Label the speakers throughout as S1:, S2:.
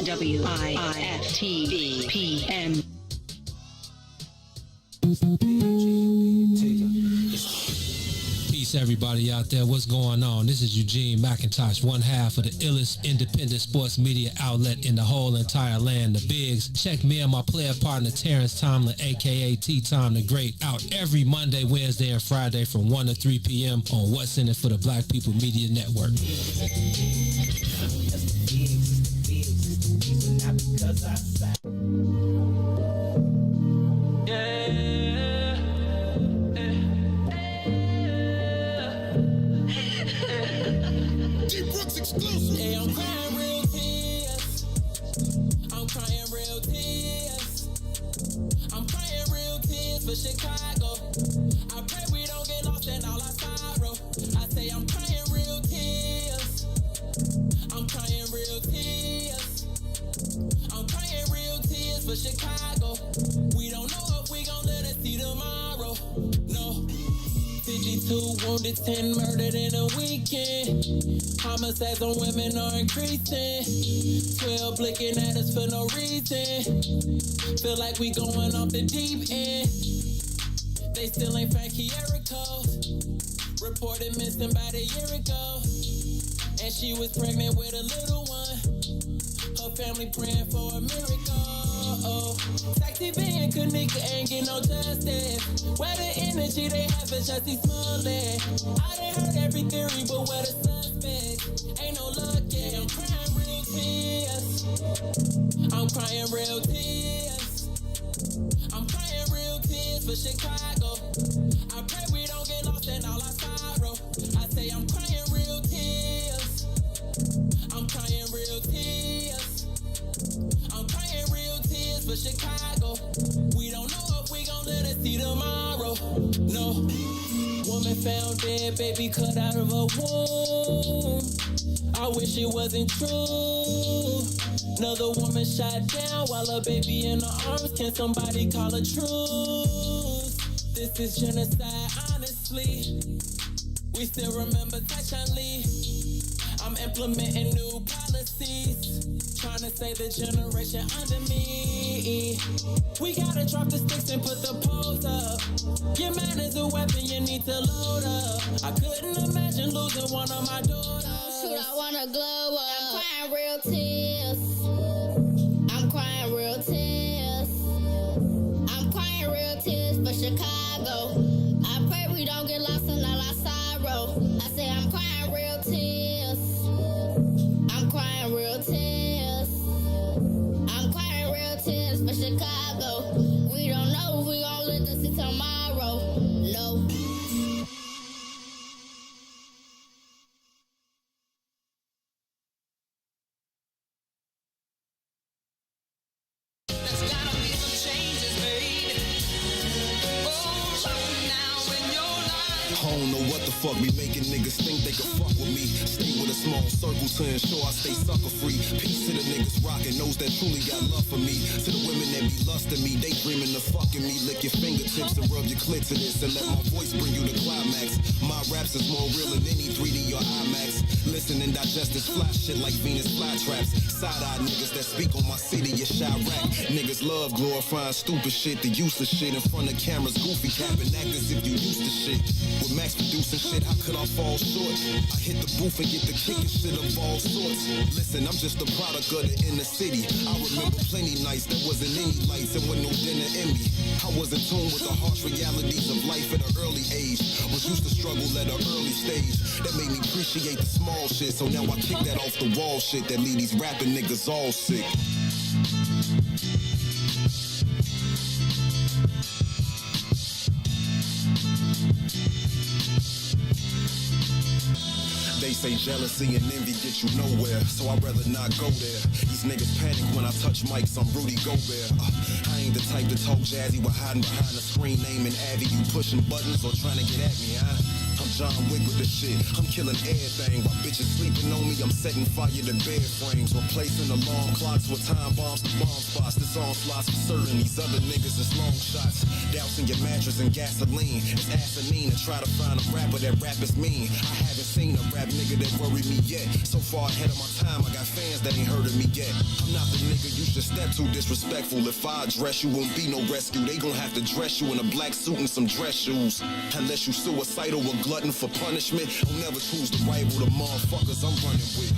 S1: WIIFTBP.
S2: Peace, everybody out there. What's going on? This is Eugene McIntosh, one half of the illest independent sports media outlet in the whole entire land, the Bigs. Check me and my player partner Terrence Tomlin, aka T-Tom the Great, out every Monday, Wednesday, and Friday from 1 to 3 p.m. on What's In It for the Black People Media Network.
S3: Hey, I'm crying real tears. I'm crying real tears. I'm crying real tears for Chicago. I pray we don't get lost in all our sorrow. I say I'm crying real tears. I'm crying real tears. I'm crying real tears for Chicago. We don't know if we gon' let it see tomorrow. No. 52 wounded, 10 murdered in a weekend. Homicides on women are increasing. 12 blinking at us for no reason. Feel like we going off the deep end. They still ain't found Kierico. Reported missing about a year ago. And she was pregnant with a little one. Her family praying for a miracle. Taxi being Kanika ain't get no justice. Where the energy they have is just Smollett. I done heard every theory, but where the suspect? Ain't no luck, yeah. I'm crying real tears. I'm crying real tears. I'm crying real tears for Chicago. I pray we don't get lost in all our sorrow. I say I'm crying real tears. I'm crying real tears. I'm crying real tears for Chicago. We don't know if we gon' let it see tomorrow. No. Woman found dead, baby cut out of her womb. I wish it wasn't true. Another woman shot down while her baby in her arms. Can somebody call a truce? This is genocide, honestly. We still remember Tyshawn Lee. I'm implementing new policies, trying to save the generation under me. We gotta drop the sticks and put the poles up. Your man is a weapon, you need to load up. I couldn't imagine losing one of my daughters.
S4: Shoot, I wanna glow up. I'm crying real tears. I'm crying real tears. I'm crying real tears for Chicago. I pray we don't get lost in all our sorrow. I say I'm crying real tears. I'm crying real tears. I'm crying real tears for Chicago. We don't know if we gon' live to see tomorrow. No.
S3: There's gotta be some changes made. Oh, now in your life.
S5: I don't know what the fuck be making niggas think they can fuck with me. Stay with a small circle to ensure I stay sucker free. Peace to the niggas rockin', those that truly got love for me. To the women that be lustin' me, they dreamin' of fucking me. Lick your fingertips and rub your clit to this and let my voice bring you the climax. My raps is more real than any 3D or IMAX. Listen and digest this fly shit like Venus flytraps. Side-eye niggas that speak on my city, you Chirac. Niggas love glorifying stupid shit, the useless shit in front of cameras, goofy capping, act as if you used to shit. With Max producing shit, how could I fall short? I hit the booth and get the kicking shit of all sorts. Listen, I'm just a product of the inner city. I remember plenty nights, there wasn't any lights and with no dinner in me. I was in tune with the harsh realities of life at an early age. Was used to struggle at an early stage. That made me appreciate the small shit. So now I kick that off the wall shit that leave these rapping niggas all sick. They say jealousy and envy get you nowhere, so I'd rather not go there. These niggas panic when I touch mics, I'm Rudy Gobert. I ain't the type to talk jazzy while hiding behind a screen naming Abby. You pushing buttons or trying to get at me, huh? I'm John Wick with the shit. I'm killing everything while bitches sleeping on me. I'm setting fire to bed frames, replacing alarm clocks with time bombs to bomb spots. This onslaught's for certain. These other niggas is long shots. Dousing your mattress in gasoline. It's asinine to try to find a rapper that rap is mean. I haven't seen a rap nigga that worried me yet. So far ahead of my time, I got fans that ain't heard of me yet. I'm not the nigga you should step to disrespectful. If I address you, won't be no rescue. They gon' have to dress you in a black suit and some dress shoes. Unless you suicidal or glutton for punishment, I'll never choose to rival the motherfuckers I'm running with.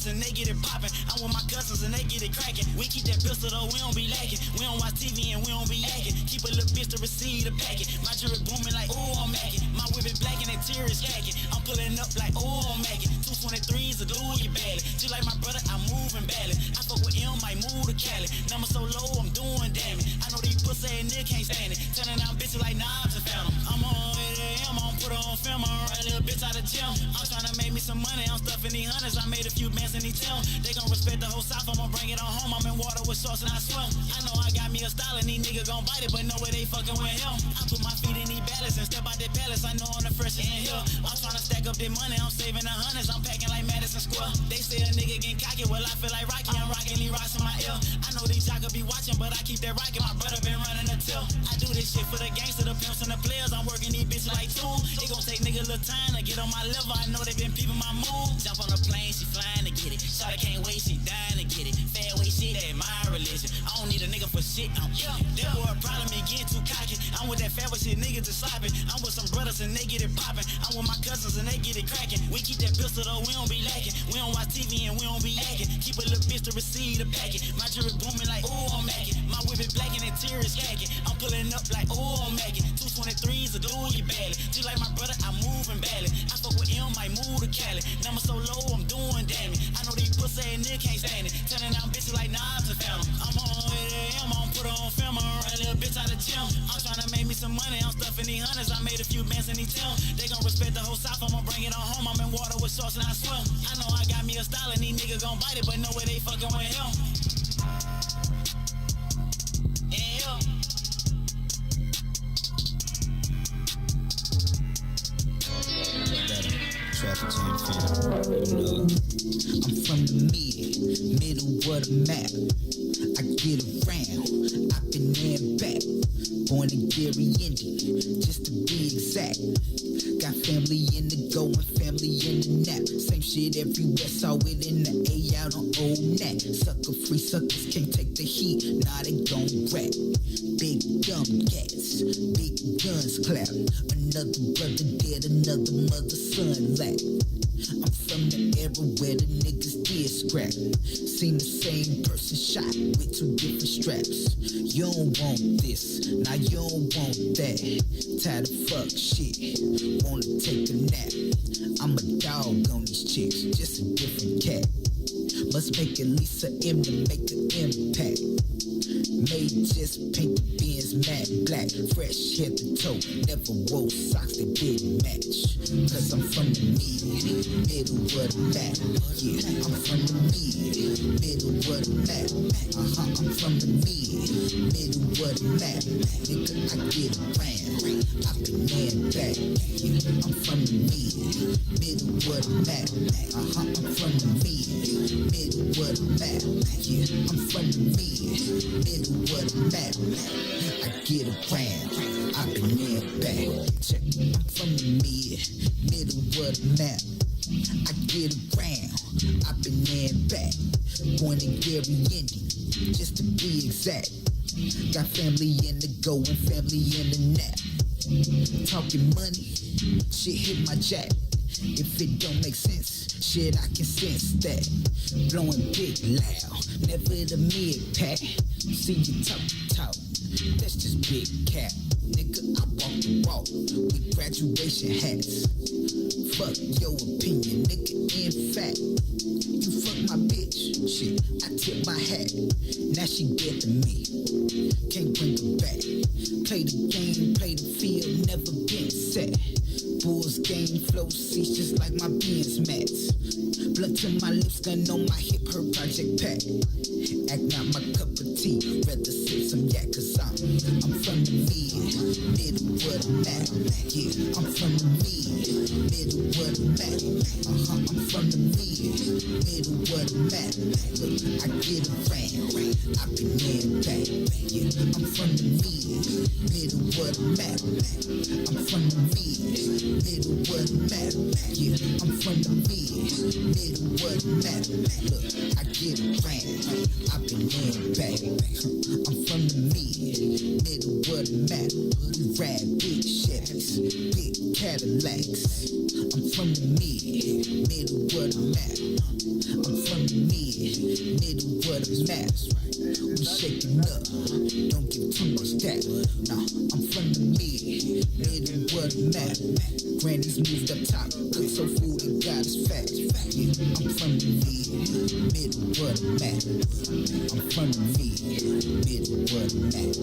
S3: And they get it poppin'. I'm with my cousins and they get it crackin'. We keep that pistol though, we don't be lacking. We don't watch TV and we don't be yakking. Keep a little bitch to receive the packet. My jewelry booming like, ooh, I'm mackin'. My whip is black and that tear is khaki. I'm pulling up like, ooh, I'm mackin'. 223s a glue you badly. Just like my brother, I'm moving badly. I fuck with him, might move to Cali. Number so low, I'm doing damage. I know these pussy and nigga can't stand it. Turning down bitches like knobs and found them. I'm on 8 a.m., I'm put her on film. I'm run a little bitch out of gym. I'm trying to make me some money. I'm stuffing these hundreds. I made a few bands in these town. They gon' respect the whole South. I'ma bring it on home. I'm in water with sauce and I swim. I know I got me a style and these niggas gon' bite it, but know where they fucking with him. I put my feet in these ballads and step out that palace. I know I'm the freshest in here. I'm trying to stack up their money. I'm saving the hundreds. I'm packing like Madison Square. They say a nigga getting cocky. Well, I feel like Rocky. I'm rocking these rocks in my ear. I know these jockers be watching, but I keep that rocking. My brother been running the till. I do this shit for the gangster, the pimps, and the players. I'm working these bitches like tools. It gon' take nigga a little time to get on my level. I know they been peeping my move. Jump on a plane, she flying to get it. Shawty can't wait, she dying to get it. Fairway shit, that my religion. I don't need a nigga for shit. That boy a problem, he getting too cocky. I'm with that fairway shit, niggas just slopping. I'm with some brothers and they get it popping. I'm with my cousins and they get it cracking. We keep that pistol though, we don't be lacking. We don't watch TV and we don't be yakking. Keep a little bitch to receive the packet. My jewelry booming like, ooh, I'm macking. My whip is black and that tear is khaki. I'm pulling up like, ooh, I'm macking. 223s a glue you badly. Just like my brother, I'm moving badly. I fuck with him, might move to Cali. Number so low, I'm doing damage. I know these pussy and nigga can't stand it. Turning down bitches like knobs and found them. I'm on 8 a.m., I'm put her on film. I'm run a little bitch out of gym. I'm trying to make me some money. I'm stuffing these hundreds. I made a few bands in these town. They gon' respect the whole South. I'ma bring it on home. I'm in water with sauce and I swim. I know I got me a style and these niggas gon' bite it, but know where they fucking with him.
S6: Traffic jam fan, you know. I'm from the middle of the map. I get around, I've been there and back. Born in Gary, Indian, just to be exact. Got family in the go and family in the nap. Same shit everywhere, saw it in the A out on Old Nat. Sucker free suckers can't take the heat, nah they gon' rap. Big dumb cats, big guns clap. Another brother dead, another mother son lap. I'm from the era where the niggas did scrap. Seen the same person shot with two different straps. You don't want this, now you don't want that. Tired of fuck shit, wanna take a nap. I'm a dog on these chicks, just a different cat. Must make at least a M to make an impact. Made just paint the Benz matte black. Fresh head to toe, never wore socks that didn't match. Cause I'm from the middle of the map. Yeah, I'm from the middle of the map. I'm from the middle of the map. Nigga, I get around, I've been there and back. Yeah, I'm from the middle of the map. I'm from the middle of the map. Yeah, I'm from the middle of the map. I get around, I've been there and back. Check, I'm from the middle of the map. I get around, I've been there and back. Born in Gary, Indian, just to be exact. Got family in the go and family in the nap. Talking money, shit hit my jack. If it don't make sense, shit I can sense that. Blowing big loud, never the mid pack. See you talk, that's just big cap. nigga, I walk the walk with graduation hats. Fuck your opinion, nigga, in fact. You fuck my bitch, shit, I tip my hat. Now she dead to me, can't bring her back. Play the game, play the field, never been set. Bulls game, flow seats just like my Benz mats. Blood to my lips, gun on my hip, her project pack. Act not my cup of tea, rather sip some yak, cause I'm from the middle of the map. Yeah, I'm from the middle of the map. I'm from the middle of the map. Look, I get around, I've been there and back. Yeah, I'm from the middle of the map. I'm from the middle of the map. Yeah, I'm from the middle of the map. Look, I get around, I've been there and back. I'm from the middle of the map. We ride big Chevys, big Cadillacs. I'm from the middle of the map. I'm from the middle of the map. We shaking up, don't give too much that. Nah, I'm from the middle of the map. Granny's moved up top, cook so food and got us fat. Yeah, I'm from the middle of the map. I'm from the middle of the map.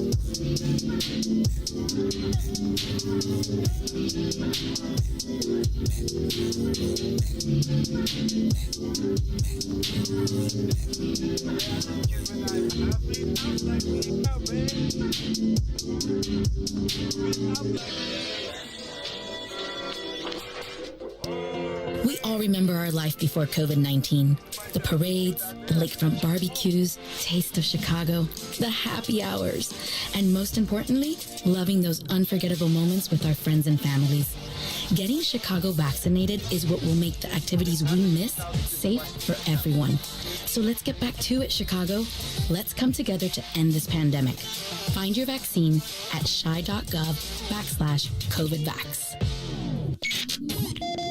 S7: We all remember our life before COVID-19. The parades, the lakefront barbecues, taste of Chicago, the happy hours, and most importantly, loving those unforgettable moments with our friends and families. Getting Chicago vaccinated is what will make the activities we miss safe for everyone. So let's get back to it, Chicago. Let's come together to end this pandemic. Find your vaccine at chi.gov/COVIDvax.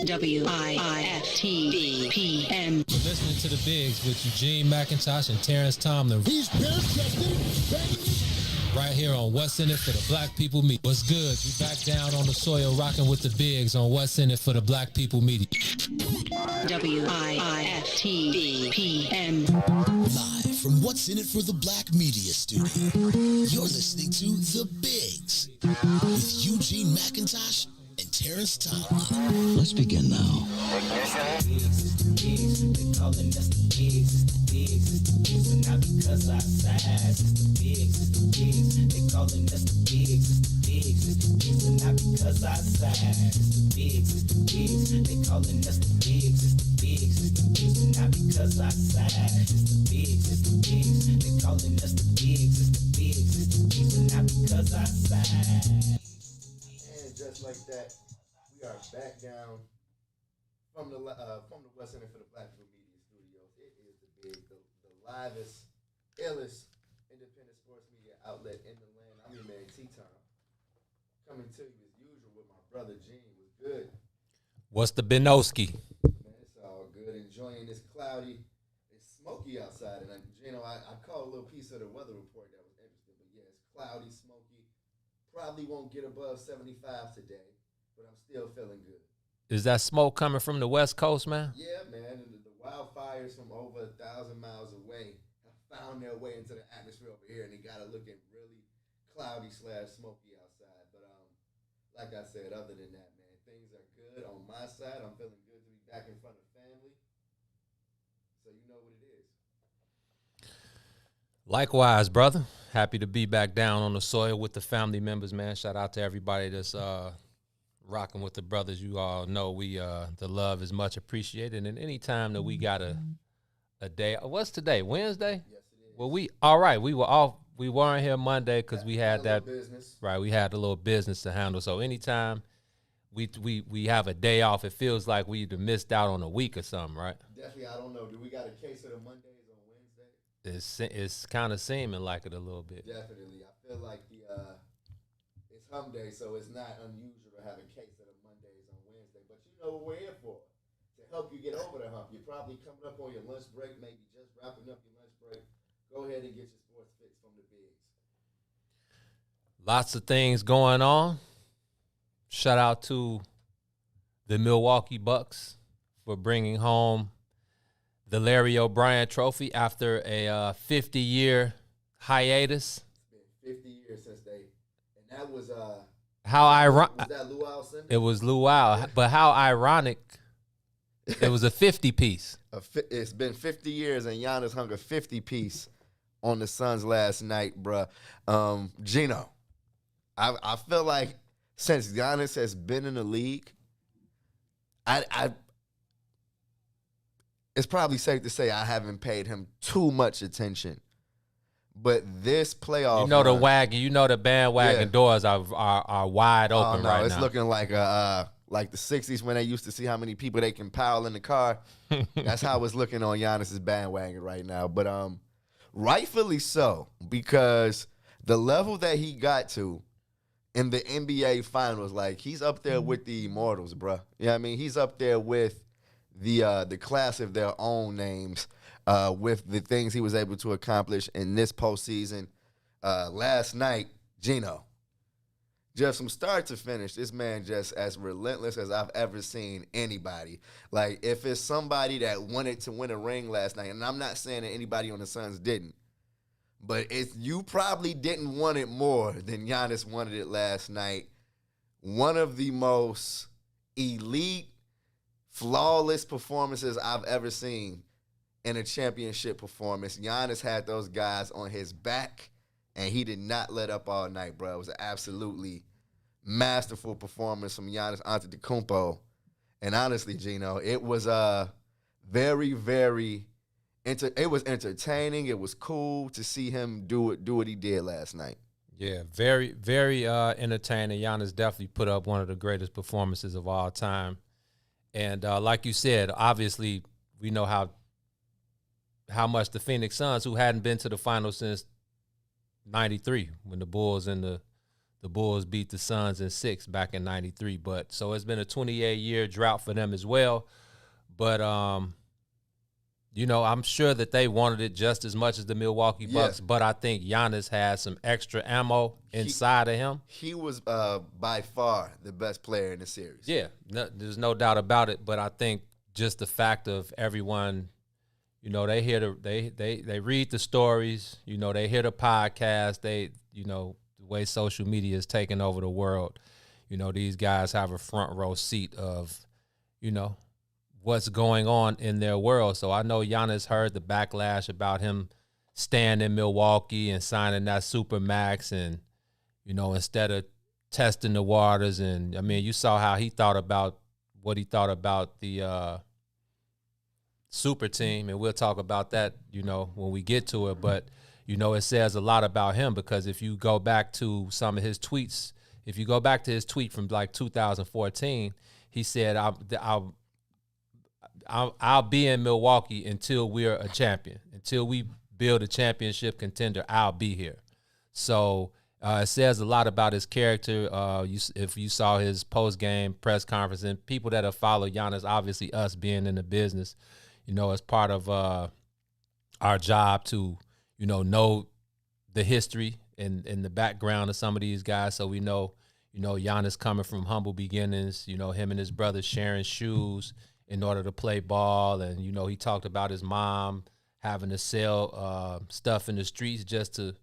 S1: WIIFTBP.
S2: Listening to the Bigs with Eugene, McIntosh, and Terrence Tomlin.
S8: He's bare-chested,
S2: Right here on What's in It for the Black People Media. What's good? You back down on the soil rocking with the Bigs on What's in It for the Black People Media.
S1: WIIFTBP.
S8: live from What's in It for the Black Media Studio. You're listening to The Bigs with Eugene McIntosh and Terrence Tomlin.
S9: Let's begin now.
S6: They calling us the bigs, it's the bigs, it's the bigs, and not because our size, it's the bigs, it's the bigs. They calling us the bigs, it's the bigs, it's the bigs, and not because our size, it's the bigs, it's the bigs. They calling us the bigs, it's the bigs, it's the bigs, and not because our size, it's the bigs, it's the bigs. They calling us the bigs, it's the bigs, it's the bigs, and not because our size.
S10: And just like that, we are back down from the West End for the Black People Media Studios. It is the big, the livest, illest independent sports media outlet in the land. I'm your man T-Tom, coming to you as usual with my brother Gene. Was good.
S2: What's the Benoski?
S10: Man, it's all good. Enjoying this cloudy. It's smoky outside, and I caught a little piece of the weather report that was interesting. But yeah, it's cloudy, smoky. Probably won't get above 75 today, but I'm still feeling good.
S2: Is that smoke coming from the West Coast, man?
S10: Yeah, man. And the wildfires from over 1,000 miles away have found their way into the atmosphere over here, and they got it looking really cloudy / smoky outside. But like I said, other than that, man, things are good on my side. I'm feeling good to be back in front of family. So you know what it is.
S2: Likewise, brother. Happy to be back down on the soil with the family members, man. Shout out to everybody that's rocking with the brothers. You all know we the love is much appreciated. And any time that we got a day, what's today? Wednesday?
S10: Yes, it is.
S2: Well, we were off. We weren't here Monday because we had that
S10: business.
S2: right. We had a little business to handle. So anytime we have a day off, it feels like we missed out on a week or something, right?
S10: Definitely, I don't know. Do we got a case of the Mondays on Wednesday?
S2: It's kind of seeming like it a little bit.
S10: Definitely. I feel like it's hump day, so it's not unusual to have a case of the Mondays on Wednesday. But you know what we're here for. To help you get over the hump. You're probably coming up on your lunch break, maybe just wrapping up your lunch break. Go ahead and get your sports fix from the Bigs.
S2: Lots of things going on. Shout out to the Milwaukee Bucks for bringing home the Larry O'Brien Trophy after a 50-year hiatus.
S10: It's been 50 years since they, and that was
S2: how ironic.
S10: Was that Luau Center?
S2: It was Luau, but how ironic. It was a 50 piece.
S10: It's been 50 years, and Giannis hung a 50 piece on the Suns last night, bruh. Gino, I feel like since Giannis has been in the league, it's probably safe to say I haven't paid him too much attention. But this playoff,
S2: you know, the bandwagon doors are wide open right now.
S10: It's looking like the 60s when they used to see how many people they can pile in the car. That's how it's looking on Giannis's bandwagon right now. But rightfully so, because the level that he got to in the NBA Finals, like, he's up there with the immortals, bro. You know what I mean? He's up there with the class of their own names, with the things he was able to accomplish in this postseason. Last night, Gino, just from start to finish, this man just as relentless as I've ever seen anybody. Like, if it's somebody that wanted to win a ring last night, and I'm not saying that anybody on the Suns didn't, but you probably didn't want it more than Giannis wanted it last night. One of the most elite, flawless performances I've ever seen in a championship performance. Giannis had those guys on his back, and he did not let up all night, bro. It was an absolutely masterful performance from Giannis Antetokounmpo. And honestly, Gino, it was very, very it was entertaining. It was cool to see him do what he did last night.
S2: Yeah, very, very entertaining. Giannis definitely put up one of the greatest performances of all time. And like you said, obviously we know how much the Phoenix Suns, who hadn't been to the finals since '93, when the Bulls beat the Suns in 6 back in '93. But so it's been a 28-year drought for them as well. But you know, I'm sure that they wanted it just as much as the Milwaukee Bucks, but I think Giannis has some extra ammo inside of him.
S10: He was by far the best player in the series.
S2: Yeah, there's no doubt about it. But I think just the fact of everyone, you know, they hear they read the stories, you know, they hear the podcast, you know, the way social media is taking over the world, you know, these guys have a front row seat of, you know, what's going on in their world. So I know Giannis heard the backlash about him staying in Milwaukee and signing that super max, and, you know, instead of testing the waters. And I mean, you saw how he thought about what he thought about the super team, and we'll talk about that, you know, when we get to it. But, you know, it says a lot about him, because if you go back to some of his tweets, if you go back to his tweet from like 2014, he said, I'll be in Milwaukee until we're a champion. Until we build a championship contender, I'll be here. So it says a lot about his character. If you saw his post-game press conference, and people that have followed Giannis, obviously us being in the business, you know, as part of our job to, you know the history and the background of some of these guys. So we know, you know, Giannis coming from humble beginnings, you know, him and his brother sharing shoes in order to play ball. And, you know, he talked about his mom having to sell stuff in the streets just to,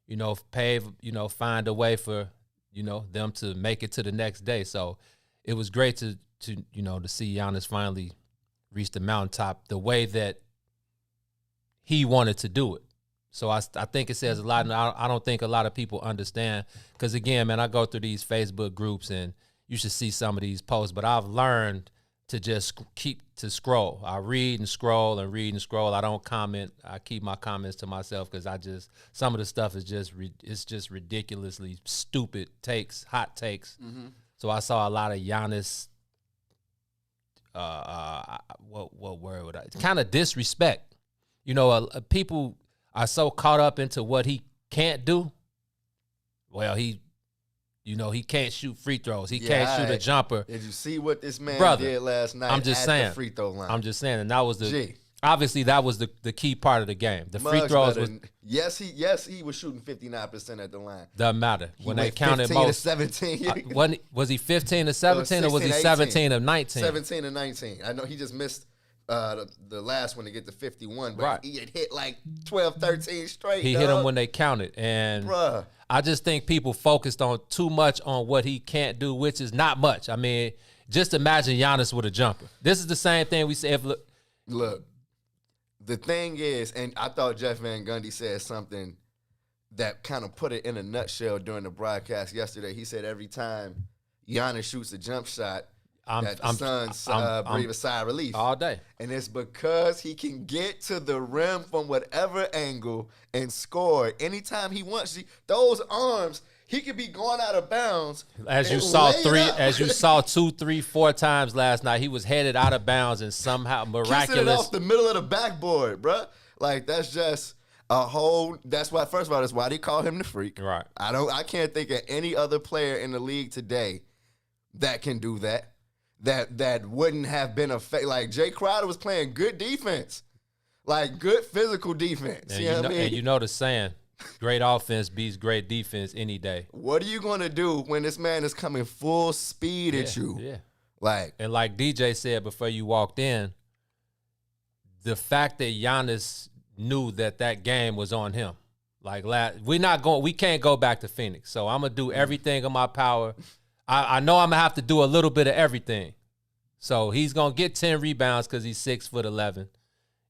S2: you know, find a way for, you know, them to make it to the next day. So it was great to you know, to see Giannis finally reach the mountaintop the way that he wanted to do it. So I think it says a lot, and I don't think a lot of people understand, because, again, man, I go through these Facebook groups, and you should see some of these posts, but I've learned to just keep to scroll. I read and scroll and read and scroll. I don't comment. I keep my comments to myself, because some of the stuff is just ridiculously stupid takes, hot takes. Mm-hmm. So I saw a lot of Giannis, what word would I? It's kind of disrespect. You know, people are so caught up into what he can't do. Well, he can't shoot free throws. He can't shoot a jumper.
S10: Did you see what this man
S2: Brother,
S10: did last night?
S2: I'm just saying,
S10: the free throw line?
S2: I'm just saying, and that was the
S9: obviously that was the key part of the game. The free
S10: Much
S9: throws
S10: better.
S9: was
S10: Yes, he was shooting 59% at the line.
S9: doesn't matter when they
S10: went
S9: counted
S10: 15 to
S9: most.
S10: 17.
S9: Was he 15 to 17 or was he
S10: 16 to
S9: 17 to 19?
S10: 17 to 19. I know he just missed the last one to get to 51, but
S9: Right.
S10: he had hit like 12, 13 straight.
S9: He hit them when they counted, and
S10: Bruh.
S9: I just think people focused on too much on what he can't do, which is not much. I mean, just imagine Giannis with a jumper. This is the same thing we say.
S10: Look, the thing is, and I thought Jeff Van Gundy said something that kind of put it in a nutshell during the broadcast yesterday. He said every time Giannis shoots a jump shot, the Suns breathe a sigh of relief.
S9: All day.
S10: And it's because he can get to the rim from whatever angle and score anytime he wants. Those arms, he could be going out of bounds.
S9: As you saw 2, 3, 4 times last night, he was headed out of bounds and somehow
S10: Kissing it
S9: miraculous.
S10: off the middle of the backboard, bruh. Like, that's just a whole. That's why. First of all, that's why they call him the freak.
S9: Right.
S10: I can't think of any other player in the league today that can do that. That wouldn't have been a like Jay Crowder was playing good defense, like good physical defense.
S9: And
S10: you know what I mean?
S9: And you know the saying, great offense beats great defense any day.
S10: What are you gonna do when this man is coming full speed at you?
S9: Yeah.
S10: Like,
S9: And like DJ said before you walked in, the fact that Giannis knew that game was on him. Like, we can't go back to Phoenix. So I'm gonna do everything in my power. I know I'm gonna have to do a little bit of everything. So he's gonna get 10 rebounds because he's 6'11".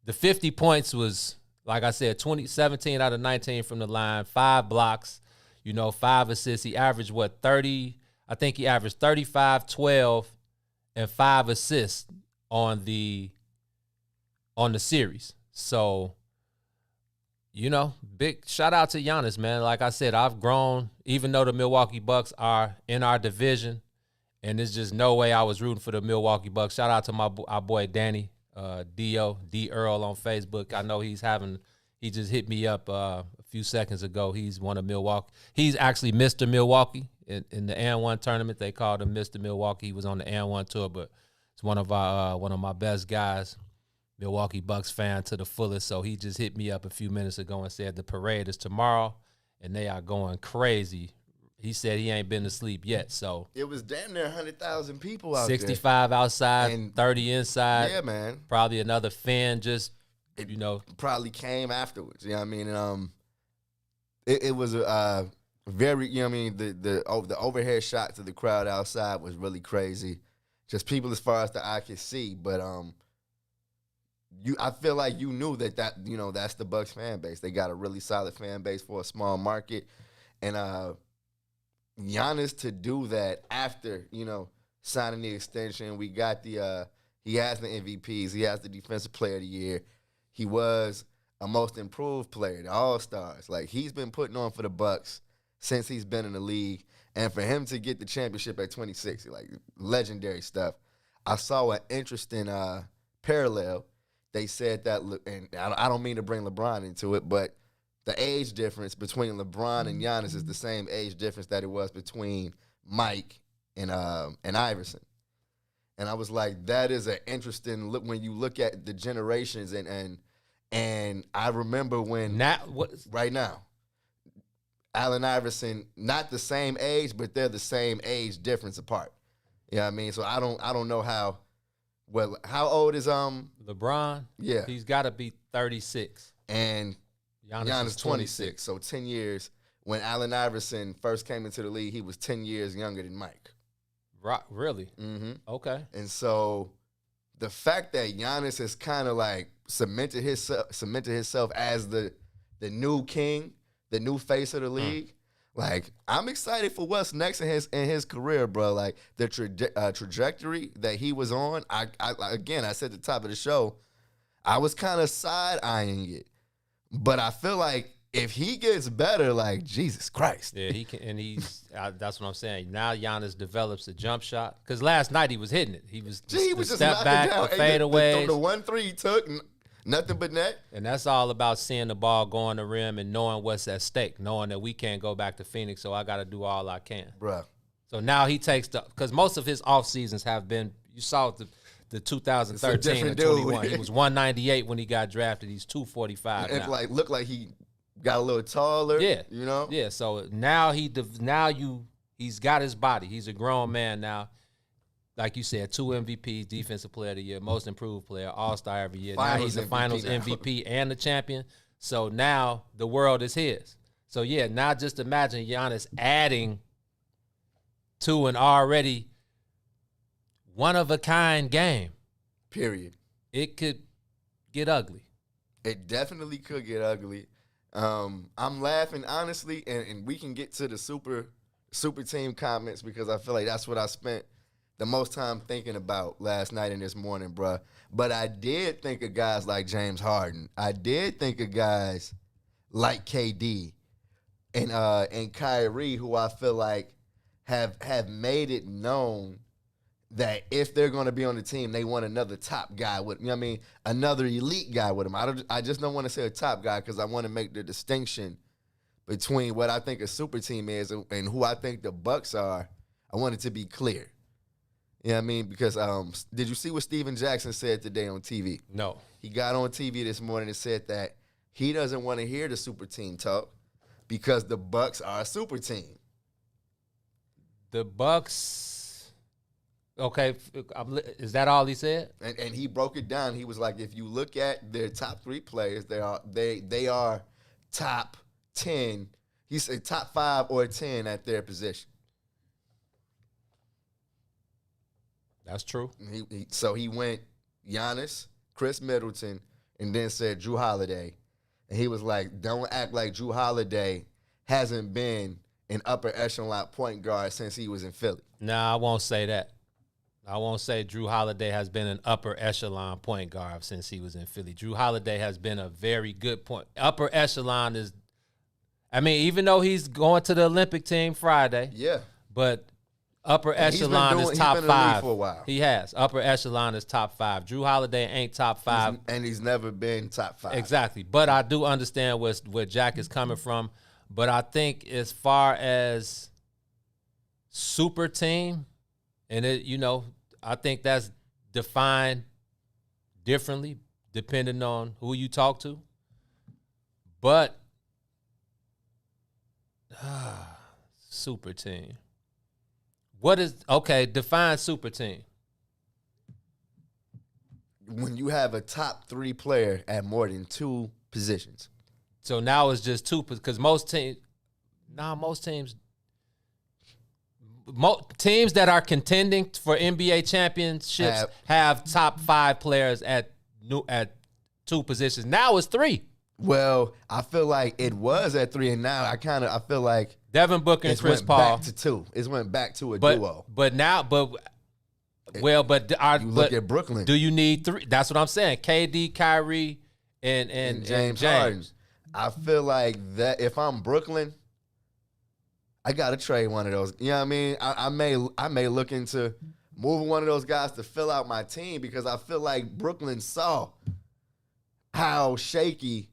S9: The 50 points was, like I said, 17 out of 19 from the line, 5 blocks, 5 assists. He averaged 30? I think he averaged 35, 12, and 5 assists on the series. So, big shout out to Giannis, man. Like I said, I've grown, even though the Milwaukee Bucks are in our division, and there's just no way I was rooting for the Milwaukee Bucks. Shout out to our boy Danny, D Earl on Facebook. I know he just hit me up a few seconds ago. He's one of Milwaukee. He's actually Mr. Milwaukee in the N1 tournament. They called him Mr. Milwaukee. He was on the N1 tour, but it's one of my best guys. Milwaukee Bucks fan to the fullest, so he just hit me up a few minutes ago and said the parade is tomorrow, and they are going crazy. He said he ain't been to sleep yet, so
S10: it was damn near 100,000 people out
S9: 65
S10: there.
S9: outside,
S10: And
S9: 30 inside.
S10: Yeah, man.
S9: Probably another fan
S10: probably came afterwards. You know what I mean? And, it was a very, the overhead shot to the crowd outside was really crazy. Just people as far as the eye could see, but I feel like you knew that that's the Bucks fan base. They got a really solid fan base for a small market, and Giannis to do that after signing the extension. We got he has the MVPs. He has the Defensive Player of the Year. He was a Most Improved Player, the All-Stars. Like, he's been putting on for the Bucks since he's been in the league, and for him to get the championship at 26, like, legendary stuff. I saw an interesting parallel. They said that, and I don't mean to bring LeBron into it, but the age difference between LeBron and Giannis is the same age difference that it was between Mike and Iverson. And I was like, that is an interesting look when you look at the generations, and I remember when right now, Allen Iverson, not the same age, but they're the same age difference apart. You know what I mean? So I don't know how. Well, how old is
S9: LeBron?
S10: Yeah,
S9: he's got to be 36,
S10: and
S9: Giannis is
S10: 26. So 10 years. When Allen Iverson first came into the league, he was 10 years younger than Mike.
S9: Right? Really?
S10: Mm-hmm.
S9: Okay.
S10: And so the fact that Giannis has kind of like cemented himself as the new king, the new face of the league. Like, I'm excited for what's next in his career, bro. Like, the trajectory that he was on. I said at the top of the show, I was kind of side-eyeing it. But I feel like if he gets better, like, Jesus Christ.
S9: Yeah, he can, and that's what I'm saying. Now Giannis develops a jump shot. Because last night he was hitting it. He was just step back, a fade away.
S10: The 1-3 he took, nothing but net.
S9: And that's all about seeing the ball go on the rim and knowing what's at stake, knowing that we can't go back to Phoenix, so I got to do all I can.
S10: Bruh.
S9: So now he takes because most of his off seasons have been, you saw the 2013 and
S10: different dude.
S9: 21. He was 198 when he got drafted. He's 245
S10: It
S9: now.
S10: like looked like he got a little taller.
S9: Yeah,
S10: you know.
S9: Yeah, so now he's got his body. He's a grown man now. Like you said, 2 MVPs, Defensive Player of the Year, Most Improved Player, All-Star every year. Now he's the Finals MVP and the champion. So now the world is his. So yeah, now just imagine Giannis adding to an already one-of-a-kind game.
S10: Period.
S9: It could get ugly.
S10: It definitely could get ugly. I'm laughing honestly, and we can get to the super team comments because I feel like that's what I spent the most time thinking about last night and this morning, bruh. But I did think of guys like James Harden. I did think of guys like KD and Kyrie, who I feel like have made it known that if they're going to be on the team, they want another top guy with, you know what I mean, another elite guy with them. I just don't want to say a top guy because I want to make the distinction between what I think a super team is and who I think the Bucks are. I want it to be clear. You know what I mean? Because did you see what Steven Jackson said today on TV?
S9: No.
S10: He got on TV this morning and said that he doesn't want to hear the super team talk because the Bucks are a super team.
S9: The Bucks, okay, is that all he said?
S10: And he broke it down. He was like, if you look at their top 3 players, they are top 10. He said top 5 or 10 at their position.
S9: That's true.
S10: So he went Giannis, Chris Middleton, and then said Drew Holiday. And he was like, don't act like Drew Holiday hasn't been an upper echelon point guard since he was in Philly.
S9: Nah, I won't say that. I won't say Drew Holiday has been an upper echelon point guard since he was in Philly. Drew Holiday has been a very good point. Upper echelon is, I mean, even though he's going to the Olympic team Friday.
S10: Yeah.
S9: But upper echelon is top 5.
S10: He's been in the league for a while.
S9: He has. Upper echelon is top 5. Drew Holiday ain't top 5.
S10: And he's never been top 5.
S9: Exactly. But I do understand where Jack is coming from. But I think as far as super team, and I think that's defined differently depending on who you talk to. But super team. Define super team.
S10: When you have a top 3 player at more than 2 positions.
S9: So now it's just 2 because most teams that are contending for NBA championships have top 5 players at 2 positions. Now it's 3.
S10: Well, I feel like it was at 3, and now I feel like
S9: Devin Booker and Chris Paul.
S10: Back to 2. It went back to a duo.
S9: But look
S10: at Brooklyn.
S9: Do you need 3? That's what I'm saying. KD, Kyrie, and James Harden.
S10: I feel like that if I'm Brooklyn, I gotta trade one of those. You know what I mean? I may look into moving one of those guys to fill out my team because I feel like Brooklyn saw how shaky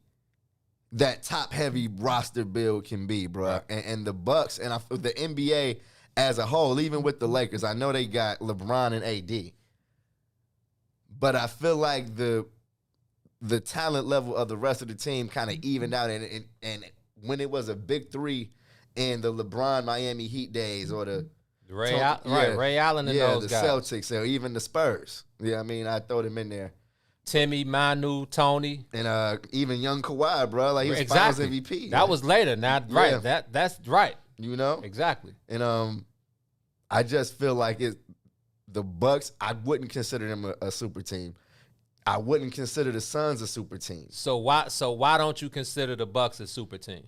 S10: that top-heavy roster build can be, bro. Right. And the Bucks and the NBA as a whole, even with the Lakers, I know they got LeBron and AD, but I feel like the talent level of the rest of the team kind of evened out. And when it was a big 3 in the LeBron Miami Heat days or the
S9: Ray Allen and those guys.
S10: Yeah, the Celtics or even the Spurs. Yeah, I mean, I throw them in there.
S9: Timmy, Manu, Tony.
S10: And even young Kawhi, bro. Like, he was Finals MVP.
S9: That was later. Now, right.
S10: Yeah.
S9: That's right.
S10: You know?
S9: Exactly.
S10: And I just feel like the Bucks, I wouldn't consider them a super team. I wouldn't consider the Suns a super team.
S9: So why don't you consider the Bucks a super team?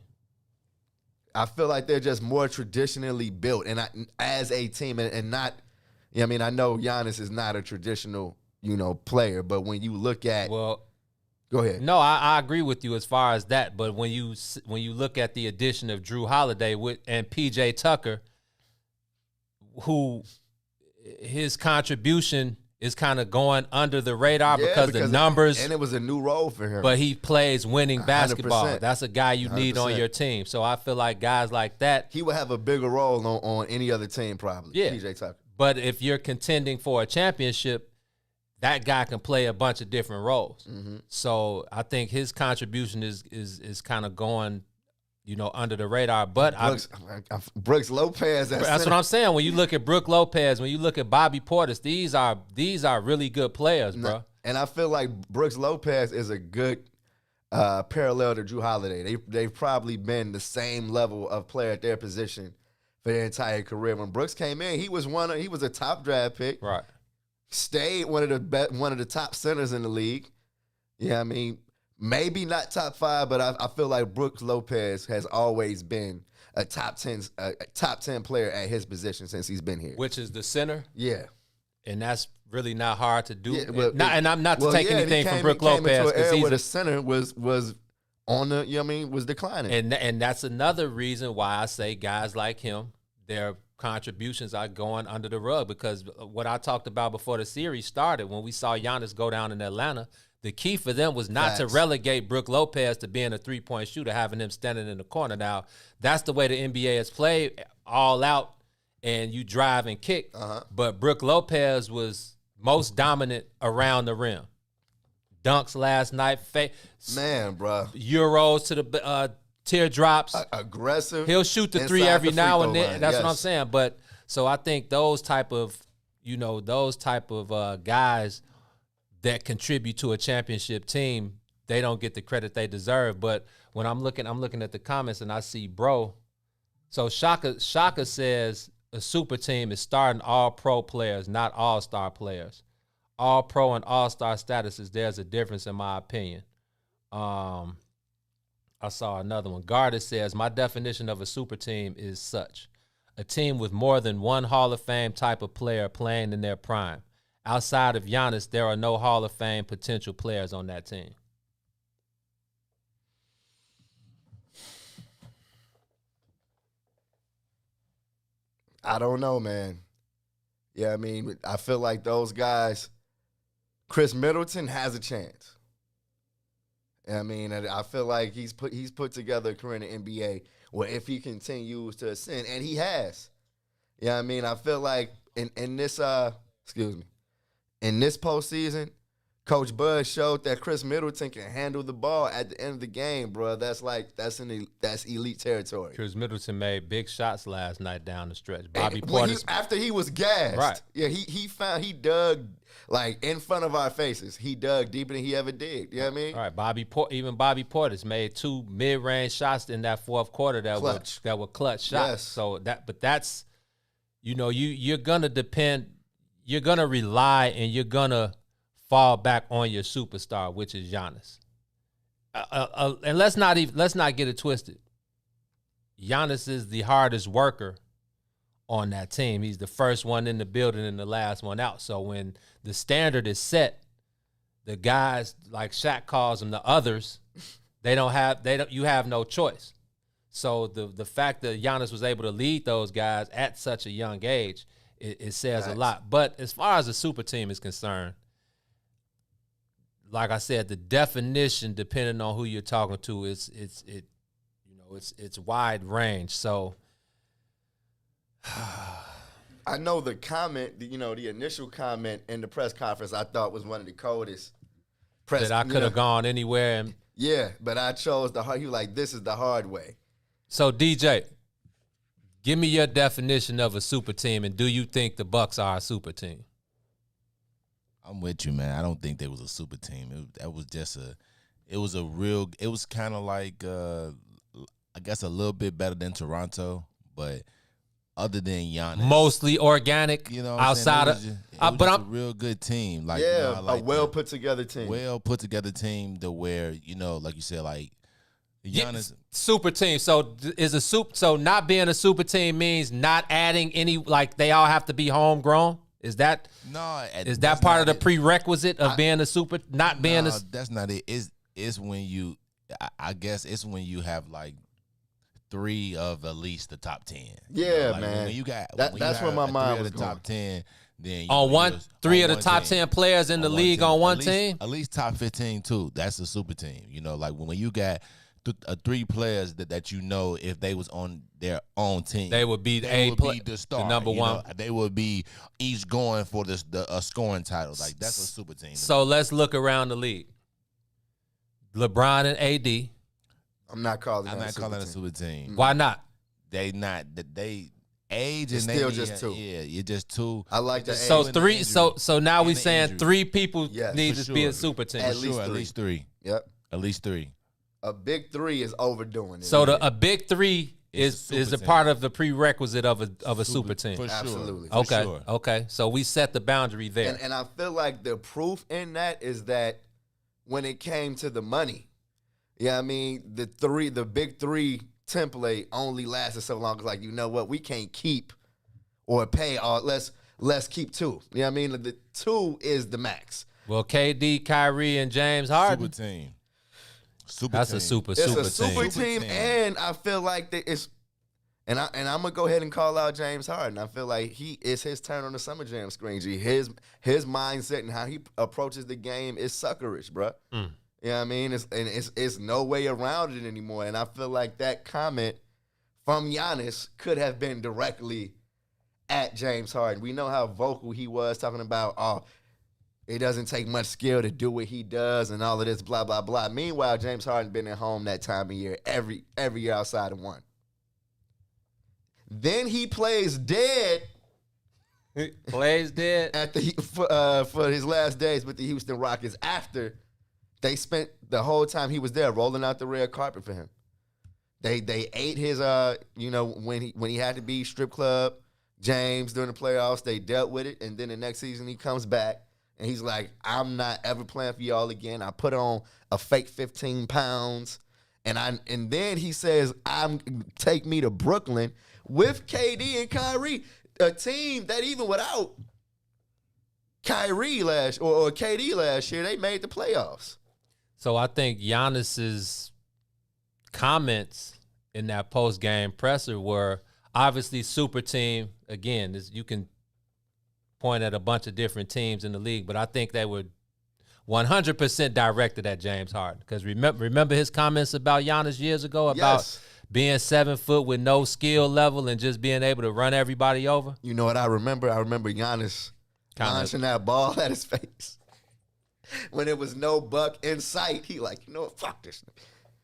S10: I feel like they're just more traditionally built, and as a team, and not. I mean, I know Giannis is not a traditional, player, but when you look at, go ahead.
S9: No, I agree with you as far as that. But when you look at the addition of Drew Holiday and PJ Tucker, who his contribution is kind of going under the radar because the numbers.
S10: And it was a new role for him.
S9: But he plays winning basketball.
S10: 100%.
S9: That's a guy you need 100%. On your team. So I feel like guys like that.
S10: He would have a bigger role on any other team probably.
S9: Yeah.
S10: PJ Tucker.
S9: But if you're contending for a championship, that guy can play a bunch of different roles.
S10: Mm-hmm.
S9: So I think his contribution is kind of going, under the radar. But
S10: Brooks Lopez.
S9: That's what I'm saying. When you look at Brook Lopez, when you look at Bobby Portis, these are really good players, bro.
S10: And I feel like Brooks Lopez is a good parallel to Drew Holiday. They've probably been the same level of player at their position for their entire career. When Brooks came in, he was a top draft pick.
S9: Right.
S10: Stayed one of the top centers in the league. Yeah, I mean, maybe not top 5, but I feel like Brooks Lopez has always been a top 10 player at his position since he's been here.
S9: Which is the center.
S10: Yeah.
S9: And that's really not hard to do.
S10: Yeah,
S9: and I'm not to take anything from Brook Lopez
S10: because he's the center was on the was declining.
S9: And that's another reason why I say guys like him, their contributions are going under the rug, because what I talked about before the series started, when we saw Giannis go down in Atlanta, the key for them was not to relegate Brook Lopez to being a three-point shooter, having him standing in the corner. Now, that's the way the NBA has played, all out, and you drive and kick. But Brook Lopez was most dominant around the rim. Dunks last night.
S10: Man, bro.
S9: Euros to the teardrops.
S10: Aggressive.
S9: He'll shoot the three every now and then. That's what I'm saying. But so I think those type of guys that contribute to a championship team, they don't get the credit they deserve. But when I'm looking at the comments and I see bro. So Shaka says a super team is starting all pro players, not all-star players. All pro and all-star statuses, there's a difference in my opinion. I saw another one. Garda says, my definition of a super team is such: a team with more than one Hall of Fame type of player playing in their prime. Outside of Giannis, there are no Hall of Fame potential players on that team.
S10: I don't know, man. Yeah, I mean, I feel like those guys, Chris Middleton has a chance. I mean, I feel like he's put together a career in the NBA where if he continues to ascend, and he has. Yeah, I mean, I feel like in this postseason, Coach Bud showed that Chris Middleton can handle the ball at the end of the game, bro. That's elite territory.
S9: Chris Middleton made big shots last night down the stretch. Bobby Portis,
S10: after he was gassed,
S9: right?
S10: Yeah, he dug like in front of our faces. He dug deeper than he ever did. You know what I mean?
S9: All right, even Bobby Portis made 2 mid-range shots in that fourth quarter that were clutch shots.
S10: Yes.
S9: So that's you're gonna depend, you're gonna rely, and you're gonna fall back on your superstar, which is Giannis. And let's not get it twisted. Giannis is the hardest worker on that team. He's the first one in the building and the last one out. So when the standard is set, the guys, like Shaq calls them, the others, you have no choice. So the fact that Giannis was able to lead those guys at such a young age, it says a lot. But as far as the super team is concerned, like I said, the definition, depending on who you're talking to, it's wide range. So
S10: I know the comment, the initial comment in the press conference, I thought was one of the coldest.
S9: That I could have gone anywhere.
S10: Yeah, but I chose the hard. He was like, this is the hard way.
S9: So DJ, give me your definition of a super team, and do you think the Bucks are a super team?
S11: I'm with you, man. I don't think they was a super team. It was kind of like, I guess a little bit better than Toronto, but other than Giannis.
S9: Mostly organic, outside of.
S11: But I'm a real good team. Like,
S10: a well put together team.
S11: Well put together team to where, like you said, like Giannis.
S9: Super team. So so not being a super team means not adding any, like they all have to be homegrown? Is that part of the prerequisite of being a super?
S11: That's not it. It's when you, I guess it's when you have like 3 of at least the top 10.
S10: Yeah,
S11: like
S10: man.
S11: When you got
S10: that's where my mind was
S11: the top 10. Then
S9: on 3 of the top 10 players in the league on one team.
S11: At least top 15 too. That's a super team. Like when you got three players that you know if they was on their own team,
S9: They would be
S11: the star,
S9: the number one.
S11: They would be each going for a scoring title. Like that's a super team.
S9: So let's look around the league. LeBron and AD.
S10: I'm not calling
S11: I'm
S10: that
S11: not calling it a
S10: team.
S11: super team.
S9: Why not?
S11: They not they age
S10: It's
S11: and
S10: still
S11: they
S10: just two.
S11: Yeah, you're just two.
S10: I like the
S9: So
S10: age.
S9: three. So now we
S11: And the
S9: saying
S11: injury.
S9: three people
S10: Yes,
S9: need
S11: for
S9: to be a
S11: sure.
S9: super team.
S10: At
S11: For
S10: least
S11: sure, at
S10: three.
S11: least three.
S10: Yep.
S11: At least three.
S10: A big three is overdoing it.
S9: So a big three
S11: It's a
S9: is
S11: super
S9: a part
S11: team.
S9: of the prerequisite of a super team.
S11: For sure.
S10: Absolutely.
S11: For
S9: Okay.
S11: sure.
S9: Okay. So we set the boundary there.
S10: And I feel like the proof in that is that when it came to the money, I mean, the big three template only lasted so long. It's like, you know what, we can't keep or pay all. Let's keep two. You know what I mean? The two is the max.
S9: Well, KD, Kyrie, and James Harden.
S11: Super team. Super
S9: That's
S11: team.
S9: a super
S10: It's
S9: super
S10: a super
S9: team.
S10: team, and I feel like that it's. And I'm gonna go ahead and call out James Harden. I feel like it's his turn on the Summer Jam screen. G, his mindset and how he approaches the game is suckerish, bro. You know what I mean? It's no way around it anymore. And I feel like that comment from Giannis could have been directly at James Harden. We know how vocal he was talking about, it doesn't take much skill to do what he does and all of this, blah, blah, blah. Meanwhile, James Harden been at home that time of year, every year outside of one. Then he plays dead
S9: Plays dead.
S10: at for his last days with the Houston Rockets after they spent the whole time he was there rolling out the red carpet for him. They ate his when he had to be strip club James during the playoffs. They dealt with it, and then the next season he comes back and he's like, I'm not ever playing for y'all again. I put on a fake 15 pounds, and then he says, take me to Brooklyn with KD and Kyrie, a team that even without Kyrie or KD last year, they made the playoffs.
S9: So I think Giannis's comments in that post-game presser were obviously super team. Again, you can point at a bunch of different teams in the league, but I think they were 100% directed at James Harden. Because remember his comments about Giannis years ago about being 7 foot with no skill level and just being able to run everybody over?
S10: You know what I remember? I remember Giannis launching that ball at his face. When it was no buck in sight, he like, you know what, fuck this.